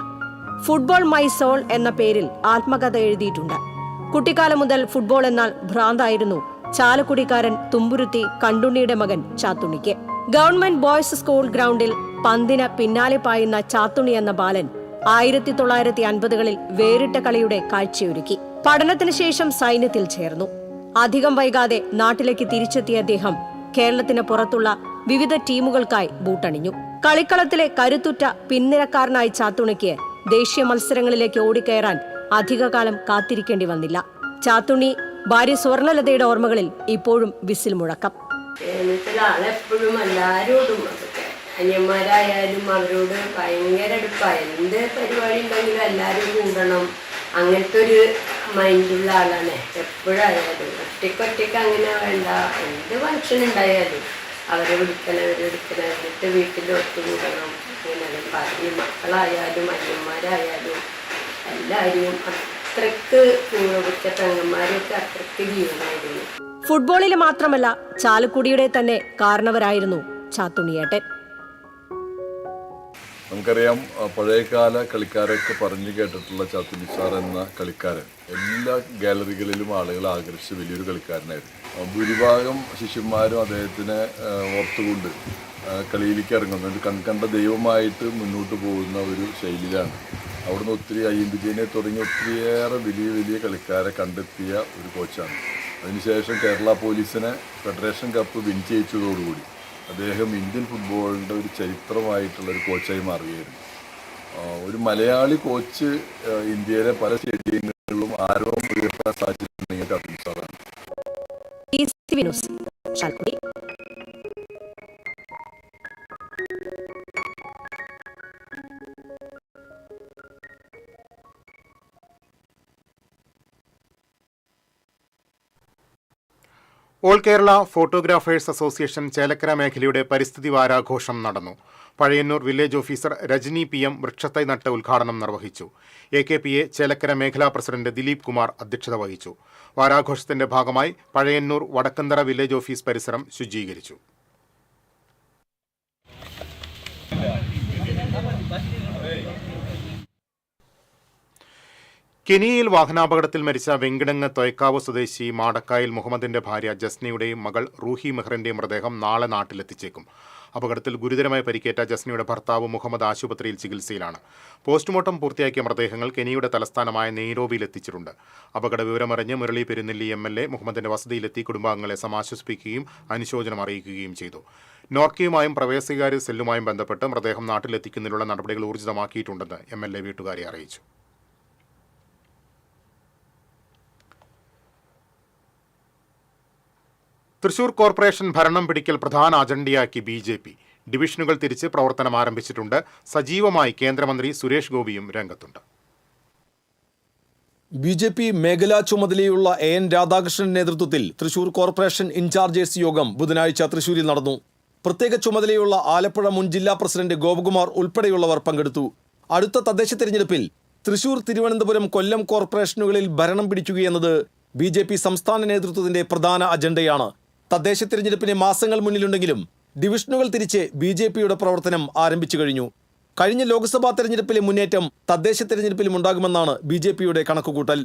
ഫുട്ബോൾ മൈ സോൾ എന്ന പേരിൽ ആത്മകഥ എഴുതിയിട്ടുണ്ട്. കുട്ടിക്കാലം മുതൽ ഫുട്ബോൾ എന്നാൽ ഭ്രാന്തായിരുന്നു ചാലക്കുടിക്കാരൻ തുമ്പുരുത്തി കണ്ടുണ്ണിയുടെ മകൻ ചാത്തുണ്ണിക്ക്. ഗവൺമെന്റ് ബോയ്സ് സ്കൂൾ ഗ്രൗണ്ടിൽ പന്തിന് പിന്നാലെ പായുന്ന ചാത്തുണ്ണി എന്ന ബാലൻ 1950കളിൽ വേറിട്ട കളിയുടെ കാഴ്ചയൊരുക്കി. പഠനത്തിന് ശേഷം സൈന്യത്തിൽ ചേർന്നു. അധികം വൈകാതെ നാട്ടിലേക്ക് തിരിച്ചെത്തിയ അദ്ദേഹം കേരളത്തിന് പുറത്തുള്ള വിവിധ ടീമുകൾക്കായി ബൂട്ടണിഞ്ഞു. കളിക്കളത്തിലെ കരുത്തുറ്റ പിൻനിരക്കാരനായി ചാത്തുണിക്ക് ദേശീയ മത്സരങ്ങളിലേക്ക് ഓടിക്കയറാൻ അധികകാലം കാത്തിരിക്കേണ്ടി വന്നില്ല. ചാത്തുണ്ണി ഭാര്യ സ്വർണലതയുടെ ഓർമ്മകളിൽ ഇപ്പോഴും വിസിൽ മുഴക്കം. ആളെപ്പോഴും എല്ലാവരോടും അന്യന്മാരായാലും അവരോട് ഭയങ്കര അടുപ്പാണ്. എന്ത് പരിപാടി ഉണ്ടെങ്കിലും എല്ലാവരും കൂടണം, അങ്ങനത്തെ ഒരു മൈൻഡുള്ള ആളാണ്. എപ്പോഴായാലും ഒറ്റയ്ക്കൊറ്റയ്ക്ക് അങ്ങനെ വേണ്ട, എന്ത് ഫംഗ്ഷൻ ഉണ്ടായാലും അവരെ വിളിക്കണം എന്നിട്ട് വീട്ടിൽ ഒത്തുകൂടണം. അങ്ങനെ ഭാര്യ മക്കളായാലും അന്യന്മാരായാലും എല്ലാവരും അത്രയ്ക്ക് കൂടപിടിച്ച പെങ്ങന്മാരൊക്കെ അത്രയ്ക്ക് ജീവനായിരുന്നു. ഫുട്ബോളിൽ മാത്രമല്ല ചാലക്കുടിയുടെ തന്നെ കാരണവരായിരുന്നു ചാത്തുണ്ണിയേട്ടൻ. നമുക്കറിയാം, പഴയകാല കളിക്കാരൊക്കെ പറഞ്ഞു കേട്ടിട്ടുള്ള ചാത്തുണ്ണി സാർ എന്ന കളിക്കാരൻ എല്ലാ ഗാലറികളിലും ആളുകളെ ആകർഷിച്ച വലിയൊരു കളിക്കാരനായിരുന്നു. ഭൂരിഭാഗം ശിഷ്യന്മാരും അദ്ദേഹത്തിനെ ഓർത്തുകൊണ്ട് കളിയിലേക്ക് ഇറങ്ങുന്ന ഒരു കൺകണ്ട ദൈവമായിട്ട് മുന്നോട്ട് പോകുന്ന ഒരു ശൈലിയിലാണ്. അവിടുന്ന് ഒത്തിരി അയ്യമ്പിജയനെ തുടങ്ങി ഒത്തിരിയേറെ വലിയ വലിയ കളിക്കാരെ കണ്ടെത്തിയ ഒരു കോച്ചാണ്. അതിനുശേഷം കേരള പോലീസിനെ ഫെഡറേഷൻ കപ്പ് വിൻ ചെയ്യിച്ചതോടുകൂടി അദ്ദേഹം ഇന്ത്യൻ ഫുട്ബോളിൻ്റെ ഒരു ചരിത്രമായിട്ടുള്ളൊരു കോച്ചായി മാറുകയായിരുന്നു. ഒരു മലയാളി കോച്ച് ഇന്ത്യയിലെ പല സ്റ്റേഡിയങ്ങളിലും ആരവം ഉയർത്താൻ സാധിച്ചിട്ടുണ്ടെങ്കിൽ ചാത്തുണ്ണി സാറാണ്. All Kerala photographers association Chelakkara മേഖലയുടെ പരിസ്ഥിതി വാരാഘോഷം നടന്നു. Pazhayannur village officer Rajani PM വൃക്ഷത്തൈ നട്ട് ഉദ്ഘാടനം നിർവഹിച്ചു. AKPA ചേലക്കര മേഖലാ പ്രസിഡന്റ് ദിലീപ് കുമാർ അധ്യക്ഷത വഹിച്ചു. വാരാഘോഷത്തിന്റെ ഭാഗമായി പഴയന്നൂർ വടക്കന്തറ വില്ലേജ് ഓഫീസ് പരിസരം ശുചീകരിച്ചു. കെനിയയിൽ വാഹനാപകടത്തിൽ മരിച്ച വെങ്കിടങ്ങ് തൊയക്കാവ് സ്വദേശി മാടക്കായിൽ മുഹമ്മദിന്റെ ഭാര്യ ജസ്നയുടെയും മകൾ റൂഹി മെഹറിന്റെയും മൃതദേഹം നാളെ നാട്ടിലെത്തിച്ചേക്കും. അപകടത്തിൽ ഗുരുതരമായി പരിക്കേറ്റ ജസ്നയുടെ ഭർത്താവ് മുഹമ്മദ് ആശുപത്രിയിൽ ചികിത്സയിലാണ്. പോസ്റ്റ്മോർട്ടം പൂർത്തിയാക്കിയ മൃതദേഹങ്ങൾ കെനിയയുടെ തലസ്ഥാനമായ നെയ്റോബിയിൽ എത്തിച്ചിട്ടുണ്ട്. അപകട വിവരമറിഞ്ഞ് മുരളി പെരുന്നെല്ലി MLA മുഹമ്മദിന്റെ വസതിയിലെത്തി കുടുംബാംഗങ്ങളെ സമാശ്വസിപ്പിക്കുകയും അനുശോചനം അറിയിക്കുകയും ചെയ്തു. നോർക്കയുമായും പ്രവേശികാര്യ സെല്ലുമായും ബന്ധപ്പെട്ട് മൃതദേഹം നാട്ടിലെത്തിക്കുന്നതിനുള്ള നടപടികൾ ഊർജിതമാക്കിയിട്ടുണ്ടെന്ന് MLA വീട്ടുകാരെ അറിയിച്ചു. തൃശൂർ കോർപ്പറേഷൻ ഭരണം പിടിക്കൽ പ്രധാന അജണ്ടയാക്കി BJP. ഡിവിഷനുകൾ തിരിച്ച് പ്രവർത്തനം ആരംഭിച്ചിട്ടുണ്ട്. സജീവമായി കേന്ദ്രമന്ത്രി സുരേഷ് ഗോപിയും രംഗത്തുണ്ട്. BJP മേഖലാ ചുമതലയുള്ള AN രാധാകൃഷ്ണന്റെ നേതൃത്വത്തിൽ തൃശൂർ കോർപ്പറേഷൻ ഇൻചാർജേഴ്സ് യോഗം ബുധനാഴ്ച തൃശൂരിൽ നടന്നു. പ്രത്യേക ചുമതലയുള്ള ആലപ്പുഴ മുൻ ജില്ലാ പ്രസിഡന്റ് ഗോപകുമാർ ഉൾപ്പെടെയുള്ളവർ പങ്കെടുത്തു. അടുത്ത തദ്ദേശ തെരഞ്ഞെടുപ്പിൽ തൃശൂർ, തിരുവനന്തപുരം, കൊല്ലം കോർപ്പറേഷനുകളിൽ ഭരണം പിടിക്കുകയെന്നത് BJP സംസ്ഥാന നേതൃത്വത്തിന്റെ പ്രധാന അജണ്ടയാണ്. തദ്ദേശ തെരഞ്ഞെടുപ്പിന് മാസങ്ങൾ മുന്നിലുണ്ടെങ്കിലും ഡിവിഷനുകൾ തിരിച്ച് BJPയുടെ പ്രവർത്തനം ആരംഭിച്ചു കഴിഞ്ഞു. കഴിഞ്ഞ ലോക്സഭാ തെരഞ്ഞെടുപ്പിലെ മുന്നേറ്റം തദ്ദേശ തെരഞ്ഞെടുപ്പിലും ഉണ്ടാകുമെന്നാണ് BJPയുടെ കണക്കുകൂട്ടൽ.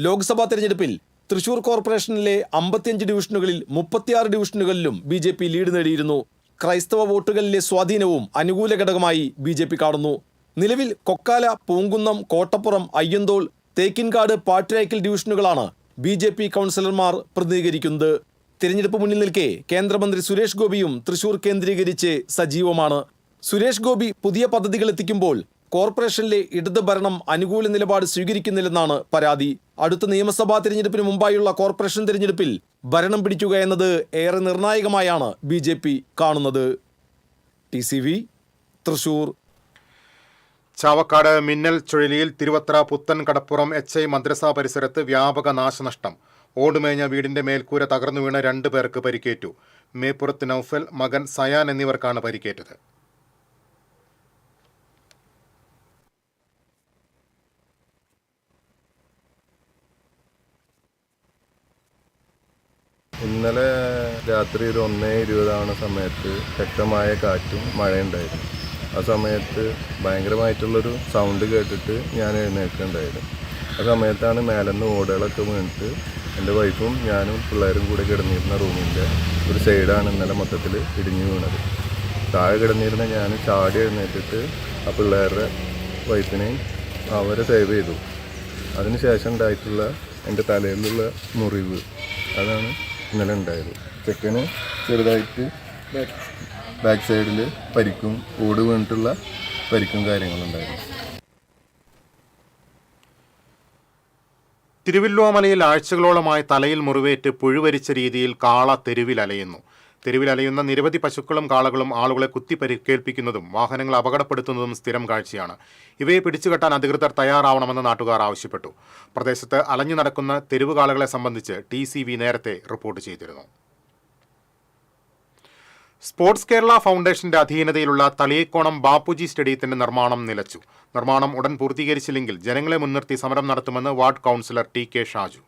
ലോക്സഭാ തെരഞ്ഞെടുപ്പിൽ തൃശൂർ കോർപ്പറേഷനിലെ 55 ഡിവിഷനുകളിൽ 36 ഡിവിഷനുകളിലും BJP ലീഡ് നേടിയിരുന്നു. ക്രൈസ്തവ വോട്ടുകളിലെ സ്വാധീനവും അനുകൂല ഘടകമായി BJP കാണുന്നു. നിലവിൽ കൊക്കാല, പൂങ്കുന്നം, കോട്ടപ്പുറം, അയ്യന്തോൾ, തേക്കിൻകാട്, പാട്ടുരായ്ക്കൽ ഡിവിഷനുകളാണ് BJP കൗൺസിലർമാർ പ്രതിനിധീകരിക്കുന്നത്. തിരഞ്ഞെടുപ്പ് മുന്നിൽ നിൽക്കെ കേന്ദ്രമന്ത്രി സുരേഷ് ഗോപിയും തൃശൂർ കേന്ദ്രീകരിച്ച് സജീവമാണ്. സുരേഷ് ഗോപി പുതിയ പദ്ധതികൾ എത്തിക്കുമ്പോൾ കോർപ്പറേഷനിലെ ഇടത് ഭരണം അനുകൂല നിലപാട് സ്വീകരിക്കുന്നില്ലെന്നാണ് പരാതി. അടുത്ത നിയമസഭാ തിരഞ്ഞെടുപ്പിന് മുമ്പായുള്ള കോർപ്പറേഷൻ തിരഞ്ഞെടുപ്പിൽ ഭരണം പിടിക്കുക എന്നത് ഏറെ നിർണായകമായാണ് BJP കാണുന്നത്. TCV തൃശൂർ. ചാവക്കാട് മിന്നൽ ചുഴലിയിൽ തിരുവത്ര പുത്തൻ കടപ്പുറം HI മദ്രസ പരിസരത്ത് വ്യാപക നാശനഷ്ടം. ഓടുമേഞ്ഞ വീടിന്റെ മേൽക്കൂര തകർന്നു വീണ് 2 പേർക്ക് പരിക്കേറ്റു. മേപ്പുറത്ത് നൌഫൽ, മകൻ സയാൻ എന്നിവർക്കാണ് പരിക്കേറ്റത്. ഇന്നലെ രാത്രി ഒരു 1:20 സമയത്ത് ശക്തമായ കാറ്റും മഴയുണ്ടായിരുന്നു. ആ സമയത്ത് ഭയങ്കരമായിട്ടുള്ളൊരു സൗണ്ട് കേട്ടിട്ട് ഞാൻ എഴുന്നേൽക്കുന്നുണ്ടായിരുന്നു. ആ സമയത്താണ് മേലെന്ന് ഓടകളൊക്കെ വീണിട്ട് എൻ്റെ വൈഫും ഞാനും പിള്ളേരും കൂടെ കിടന്നിരുന്ന റൂമിൻ്റെ ഒരു സൈഡാണ് ഇന്നലെ മൊത്തത്തിൽ ഇടിഞ്ഞു വീണത്. താഴെ കിടന്നിരുന്ന ഞാൻ ചാടി എഴുന്നേറ്റിട്ട് ആ പിള്ളേരുടെ വൈഫിനെയും അവരെ സേവ് ചെയ്തു. അതിനുശേഷം ഉണ്ടായിട്ടുള്ള എൻ്റെ തലയിലുള്ള മുറിവ് അതാണ് ഇന്നലെ ഉണ്ടായത്. ചെക്കന് ചെറുതായിട്ട് ബാക്ക് സൈഡിൽ പരിക്കും, ഓട് വീണിട്ടുള്ള പരിക്കും കാര്യങ്ങളുണ്ടായിരുന്നു. തിരുവല്ലോമലയിൽ ആഴ്ചകളോളമായി തലയിൽ മുറിവേറ്റ് പുഴുവരിച്ച രീതിയിൽ കാള തെരുവിലലയുന്നു. തെരുവിലലയുന്ന നിരവധി പശുക്കളും കാളകളും ആളുകളെ കുത്തി പരിക്കേൽപ്പിക്കുന്നതും വാഹനങ്ങൾ അപകടപ്പെടുത്തുന്നതും സ്ഥിരം കാഴ്ചയാണ്. ഇവയെ പിടിച്ചുകെട്ടാൻ അധികൃതർ തയ്യാറാവണമെന്ന് നാട്ടുകാർ ആവശ്യപ്പെട്ടു. പ്രദേശത്ത് അലഞ്ഞു നടക്കുന്ന തെരുവ് കാളകളെ സംബന്ധിച്ച് TCV നേരത്തെ റിപ്പോർട്ട് ചെയ്തിരുന്നു. സ്പോർട്സ് കേരള ഫൗണ്ടേഷന്റെ അധീനതയിലുള്ള തളിയേക്കോണം ബാപ്പുജി സ്റ്റേഡിയത്തിന്റെ നിർമ്മാണം നിലച്ചു. നിർമ്മാണം ഉടൻ പൂർത്തീകരിച്ചില്ലെങ്കിൽ ജനങ്ങളെ മുൻനിർത്തി സമരം നടത്തുമെന്ന് ward councillor TK Shaju.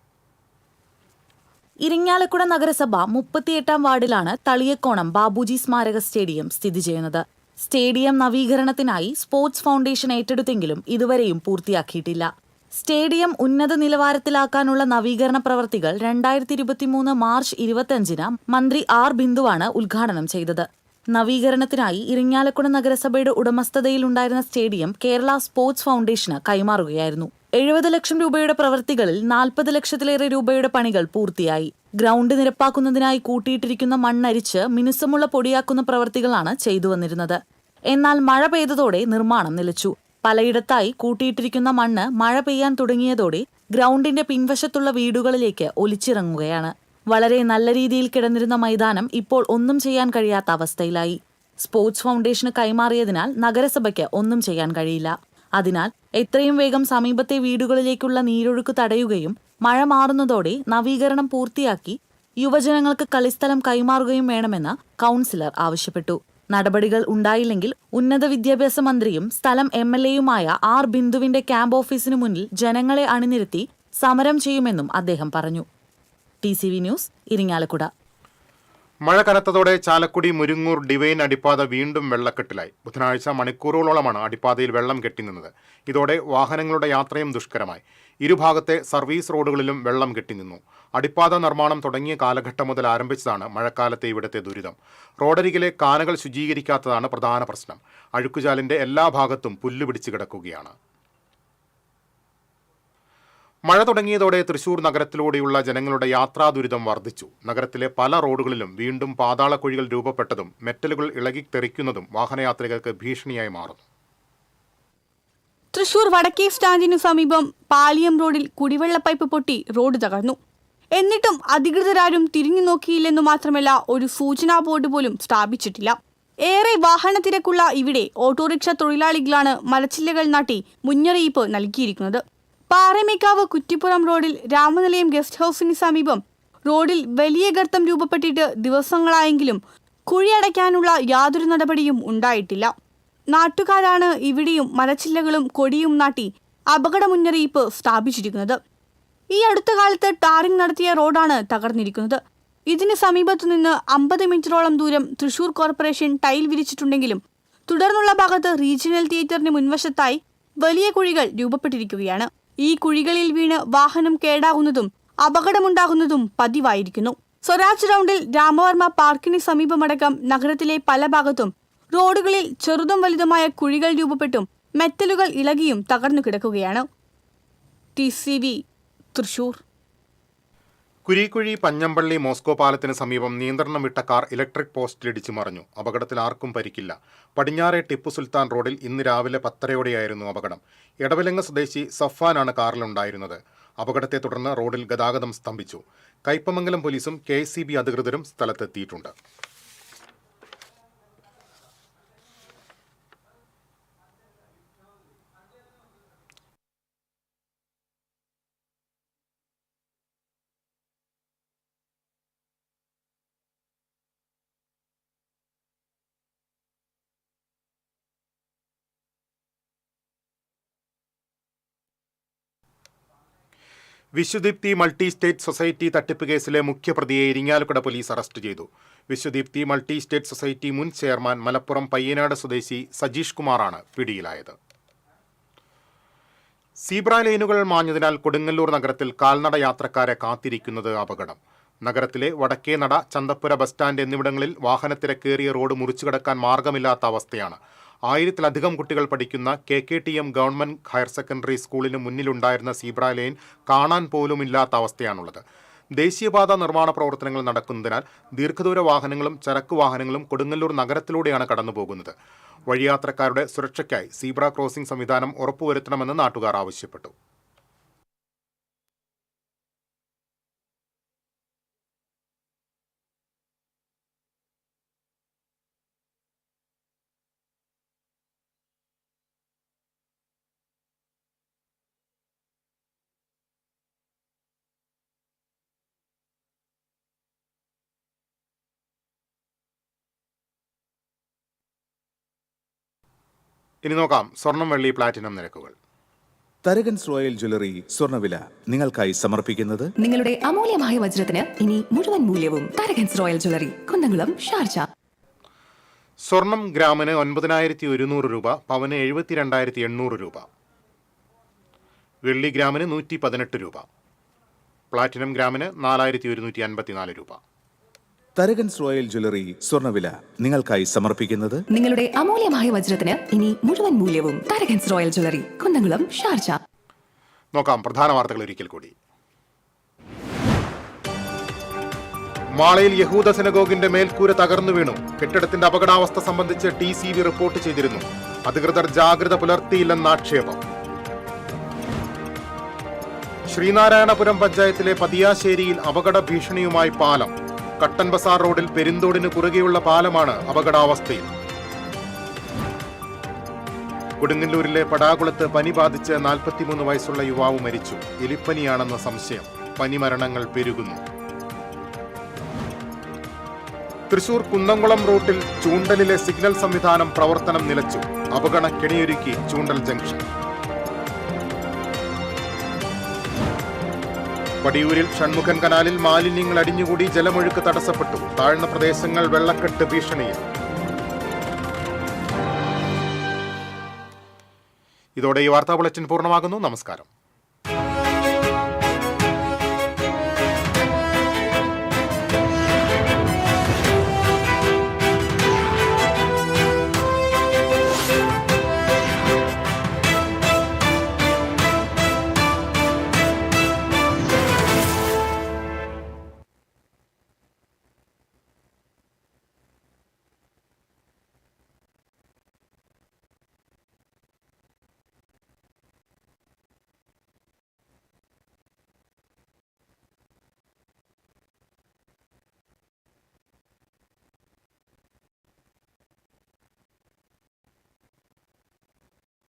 Irinjalakuda നഗരസഭ 38-ാം വാർഡിലാണ് തളിയേക്കോണം ബാബുജി സ്മാരക സ്റ്റേഡിയം സ്ഥിതി ചെയ്യുന്നത്. സ്റ്റേഡിയം നവീകരണത്തിനായി സ്പോർട്സ് ഫൗണ്ടേഷൻ ഏറ്റെടുത്തെങ്കിലും ഇതുവരെയും പൂർത്തിയാക്കിയിട്ടില്ല. സ്റ്റേഡിയം ഉന്നത നിലവാരത്തിലാക്കാനുള്ള നവീകരണ പ്രവർത്തികൾ 2023 മാർച്ച് 25-ന് മന്ത്രി R. ബിന്ദുവാണ് ഉദ്ഘാടനം ചെയ്തത്. നവീകരണത്തിനായി ഇരിങ്ങാലക്കുട നഗരസഭയുടെ ഉടമസ്ഥതയിലുണ്ടായിരുന്ന സ്റ്റേഡിയം കേരള സ്പോർട്സ് ഫൗണ്ടേഷന് കൈമാറുകയായിരുന്നു. 70 ലക്ഷം രൂപയുടെ പ്രവൃത്തികളിൽ 40 ലക്ഷത്തിലേറെ രൂപയുടെ പണികൾ പൂർത്തിയായി. ഗ്രൗണ്ട് നിരപ്പാക്കുന്നതിനായി കൂട്ടിയിട്ടിരിക്കുന്ന മണ്ണരിച്ച് മിനുസമുള്ള പൊടിയാക്കുന്ന പ്രവൃത്തികളാണ് ചെയ്തു വന്നിരുന്നത്. എന്നാൽ മഴ പെയ്തതോടെ നിർമ്മാണം നിലച്ചു. പലയിടത്തായി കൂട്ടിയിട്ടിരിക്കുന്ന മണ്ണ് മഴ പെയ്യാൻ തുടങ്ങിയതോടെ ഗ്രൗണ്ടിന്റെ പിൻവശത്തുള്ള വീടുകളിലേക്ക് ഒലിച്ചിറങ്ങുകയാണ്. വളരെ നല്ല രീതിയിൽ കിടന്നിരുന്ന മൈതാനം ഇപ്പോൾ ഒന്നും ചെയ്യാൻ കഴിയാത്ത അവസ്ഥയിലായി. സ്പോർട്സ് ഫൗണ്ടേഷന് കൈമാറിയതിനാൽ നഗരസഭയ്ക്ക് ഒന്നും ചെയ്യാൻ കഴിയില്ല. അതിനാൽ എത്രയും വേഗം സമീപത്തെ വീടുകളിലേക്കുള്ള നീരൊഴുക്ക് തടയുകയും മഴ മാറുന്നതോടെ നവീകരണം പൂർത്തിയാക്കി യുവജനങ്ങൾക്ക് കളിസ്ഥലം കൈമാറുകയും വേണമെന്ന് കൗൺസിലർ ആവശ്യപ്പെട്ടു. നടപടികൾ ഉണ്ടായില്ലെങ്കിൽ ഉന്നത വിദ്യാഭ്യാസ മന്ത്രിയും സ്ഥലം MLAയുമായ R. ബിന്ദുവിന്റെ ക്യാമ്പ് ഓഫീസിനു മുന്നിൽ ജനങ്ങളെ അണിനിരത്തി സമരം ചെയ്യുമെന്നും അദ്ദേഹം പറഞ്ഞു. TCV news, Irinjalakuda. മഴ കനത്തതോടെ ചാലക്കുടി മുരിങ്ങൂർ ഡിവൈൻ അടിപ്പാത വീണ്ടും വെള്ളക്കെട്ടിലായി. ബുധനാഴ്ച മണിക്കൂറുകളോളമാണ് അടിപ്പാതയിൽ വെള്ളം കെട്ടിനിന്നത്. ഇതോടെ വാഹനങ്ങളുടെ യാത്രയും ദുഷ്കരമായി. ഇരുഭാഗത്തെ സർവീസ് റോഡുകളിലും വെള്ളം കെട്ടിനിന്നു. അടിപ്പാത നിർമ്മാണം തുടങ്ങിയ കാലഘട്ടം മുതൽ ആരംഭിച്ചതാണ് മഴക്കാലത്തെ ഇവിടുത്തെ ദുരിതം. റോഡരികിലെ കാനകൾ ശുചീകരിക്കാത്തതാണ് പ്രധാന പ്രശ്നം. അഴുക്കുചാലിന്റെ എല്ലാ ഭാഗത്തും പുല്ലുപിടിച്ച് കിടക്കുകയാണ്. മഴ തുടങ്ങിയതോടെ തൃശൂർ നഗരത്തിലൂടെയുള്ള ജനങ്ങളുടെ യാത്രാ ദുരിതം വർദ്ധിച്ചു. നഗരത്തിലെ പല റോഡുകളിലും വീണ്ടും പാതാളക്കുഴികൾ രൂപപ്പെട്ടതും മെറ്റലുകൾ ഇളകിത്തെറിക്കുന്നതും വാഹനയാത്രികർക്ക് ഭീഷണിയായി മാറുന്നു. തൃശൂർ വടക്കേ സ്റ്റാൻഡിനു സമീപം പാലിയം റോഡിൽ കുടിവെള്ള പൈപ്പ് പൊട്ടി റോഡ് തകർന്നു. എന്നിട്ടും അധികൃതരാരും തിരിഞ്ഞു നോക്കിയില്ലെന്നു മാത്രമല്ല, ഒരു സൂചനാ ബോർഡ് പോലും സ്ഥാപിച്ചിട്ടില്ല. ഏറെ വാഹന തിരക്കുള്ള ഇവിടെ ഓട്ടോറിക്ഷ തൊഴിലാളികളാണ് മരച്ചില്ലകൾ നാട്ടി മുന്നറിയിപ്പ് നൽകിയിരിക്കുന്നത്. പാറമേക്കാവ് കുറ്റിപ്പുറം റോഡിൽ രാമനിലയം ഗസ്റ്റ് ഹൌസിന് സമീപം റോഡിൽ വലിയ ഗർത്തം രൂപപ്പെട്ടിട്ട് ദിവസങ്ങളായെങ്കിലും കുഴിയടയ്ക്കാനുള്ള യാതൊരു നടപടിയും ഉണ്ടായിട്ടില്ല. നാട്ടുകാരാണ് ഇവിടെയും മരച്ചില്ലകളും കൊടിയും നാട്ടി അപകട മുന്നറിയിപ്പ് സ്ഥാപിച്ചിരിക്കുന്നത്. ഈ അടുത്ത കാലത്ത് ടാറിംഗ് നടത്തിയ റോഡാണ് തകർന്നിരിക്കുന്നത്. ഇതിന് സമീപത്തുനിന്ന് 50 മീറ്ററോളം ദൂരം തൃശൂർ കോർപ്പറേഷൻ ടൈൽ വിരിച്ചിട്ടുണ്ടെങ്കിലും തുടർന്നുള്ള ഭാഗത്ത് റീജിയണൽ തിയേറ്ററിന് മുൻവശത്തായി വലിയ കുഴികൾ രൂപപ്പെട്ടിരിക്കുകയാണ്. ഈ കുഴികളിൽ വീണ് വാഹനം കേടാകുന്നതും അപകടമുണ്ടാകുന്നതും പതിവായിരിക്കുന്നു. സ്വരാജ് റൗണ്ടിൽ രാമവർമ്മ പാർക്കിന് സമീപമടക്കം നഗരത്തിലെ പല ഭാഗത്തും റോഡുകളിൽ ചെറുതും വലുതുമായ കുഴികൾ രൂപപ്പെട്ടും മെറ്റലുകൾ ഇളകിയും തകർന്നു കിടക്കുകയാണ്. TCV തൃശൂർ. കുരീക്കുഴി പഞ്ഞമ്പള്ളി മോസ്കോ പാലത്തിന് സമീപം നിയന്ത്രണം വിട്ട കാർ ഇലക്ട്രിക് പോസ്റ്റിലിടിച്ചു മറിഞ്ഞു. അപകടത്തിൽ ആർക്കും പരിക്കില്ല. പടിഞ്ഞാറെ ടിപ്പു സുൽത്താൻ റോഡിൽ ഇന്ന് രാവിലെ 10:30 അപകടം. എടവിലങ്ങ് സ്വദേശി സഫാനാണ് കാറിലുണ്ടായിരുന്നത്. അപകടത്തെ തുടർന്ന് റോഡിൽ ഗതാഗതം സ്തംഭിച്ചു. കയ്പമംഗലം പോലീസും KSCB അധികൃതരും സ്ഥലത്തെത്തിയിട്ടുണ്ട്. വിശ്വദീപ്തി മൾട്ടി സ്റ്റേറ്റ് സൊസൈറ്റി തട്ടിപ്പ് കേസിലെ മുഖ്യപ്രതിയെ ഇരിങ്ങാലക്കുട പോലീസ് അറസ്റ്റ് ചെയ്തു. വിശ്വദീപ്തി മൾട്ടി സ്റ്റേറ്റ് സൊസൈറ്റി മുൻ ചെയർമാൻ മലപ്പുറം പയ്യനാട് സ്വദേശി സജീഷ് കുമാറാണ് പിടിയിലായത്. സീബ്ര ലൈനുകൾ മാഞ്ഞതിനാൽ കൊടുങ്ങല്ലൂർ നഗരത്തിൽ കാൽനട യാത്രക്കാരെ കാത്തിരിക്കുന്നത് അപകടം. നഗരത്തിലെ വടക്കേനട, ചന്തപ്പുര ബസ് സ്റ്റാൻഡ് എന്നിവിടങ്ങളിൽ വാഹനത്തിരക്കേറിയ റോഡ് മുറിച്ചുകടക്കാൻ മാർഗമില്ലാത്ത അവസ്ഥയാണ്. 1000-ലധികം കുട്ടികൾ പഠിക്കുന്ന KKTM ഗവൺമെന്റ് ഹയർ സെക്കൻഡറി സ്കൂളിന് മുന്നിലുണ്ടായിരുന്ന സീബ്ര ലൈൻ കാണാൻ പോലുമില്ലാത്ത അവസ്ഥയാണുള്ളത്. ദേശീയപാത നിർമ്മാണ പ്രവർത്തനങ്ങൾ നടക്കുന്നതിനാൽ ദീർഘദൂര വാഹനങ്ങളും ചരക്ക് വാഹനങ്ങളും കൊടുങ്ങല്ലൂർ നഗരത്തിലൂടെയാണ് കടന്നുപോകുന്നത്. വഴിയാത്രക്കാരുടെ സുരക്ഷയ്ക്കായി സീബ്ര ക്രോസിംഗ് സംവിധാനം ഉറപ്പുവരുത്തണമെന്ന് നാട്ടുകാർ ആവശ്യപ്പെട്ടു. ഇനി നോക്കാം സ്വർണം, വെള്ളി, പ്ലാറ്റിനം നിരക്കുകൾ. തരകൻസ് റോയൽ ജ്വല്ലറി സ്വർണ്ണവില നിങ്ങൾക്കായി സമർപ്പിക്കുന്നത് നിങ്ങളുടെ അമൂല്യമായ വജ്രത്തിന് ഇനി മുഴുവൻ മൂല്യവും Tharakans royal jewellery, Kunnamkulam, Sharjah. സ്വർണം ഗ്രാമിന് 9100 രൂപ, പവന് 72,800 രൂപ. വെള്ളി ഗ്രാമിന് 118 രൂപ. പ്ലാറ്റിനം ഗ്രാമിന് 4154 രൂപ. തരകൻസ് റോയൽ ജ്വല്ലറി സ്വർണ്ണവില നിങ്ങൾക്കായി സമർപ്പിക്കുന്നത് നിങ്ങളുടെ അമൂല്യമായ വജ്രത്തിന് ഇനി മുഴുവൻ മൂല്യവും Tharakans royal jewellery, Kunnamkulam, Sharjah. നോക്കാം പ്രധാന വാർത്തകൾ ഒരിക്കൽ കൂടി. മാളയിൽ യഹൂദ സിനഗോഗിന്റെ മേൽക്കൂര തകർന്നു വീണു. കെട്ടിടത്തിന്റെ അപകടാവസ്ഥ സംബന്ധിച്ച് TCV റിപ്പോർട്ട് ചെയ്തിരുന്നു. അധികൃതർ ജാഗ്രത പുലർത്തിയില്ലെന്ന ആക്ഷേപം. ശ്രീനാരായണപുരം പഞ്ചായത്തിലെ പതിയാശ്ശേരിയിൽ അപകട ഭീഷണിയുമായി പാലം. കട്ടൻ ബസാർ റോഡിൽ പെരുന്തോടിന് കുറുകെയുള്ള പാലമാണ് അപകടാവസ്ഥയിൽ. കൊടുങ്ങല്ലൂരിലെ പടാകുളത്ത് പനി ബാധിച്ച് 43 വയസ്സുള്ള യുവാവ് മരിച്ചു. എലിപ്പനിയാണെന്ന സംശയം. പനിമരണങ്ങൾ പെരുകുന്നു. തൃശൂർ കുന്നംകുളം റൂട്ടിൽ ചൂണ്ടലിലെ സിഗ്നൽ സംവിധാനം പ്രവർത്തനം നിലച്ചു. അപകട കെണിയൊരുക്കി ചൂണ്ടൽ ജംഗ്ഷൻ. പടിയൂരിൽ ഷൺമുഖൻ കനാലിൽ മാലിന്യങ്ങൾ അടിഞ്ഞുകൂടി ജലമൊഴുക്ക് തടസ്സപ്പെട്ടു. താഴ്ന്ന പ്രദേശങ്ങൾ വെള്ളക്കെട്ട് ഭീഷണിയിൽ. ഇതോടെ ഈ വാർത്താ ബുള്ളറ്റിൻ പൂർണ്ണമാകുന്നു. നമസ്കാരം.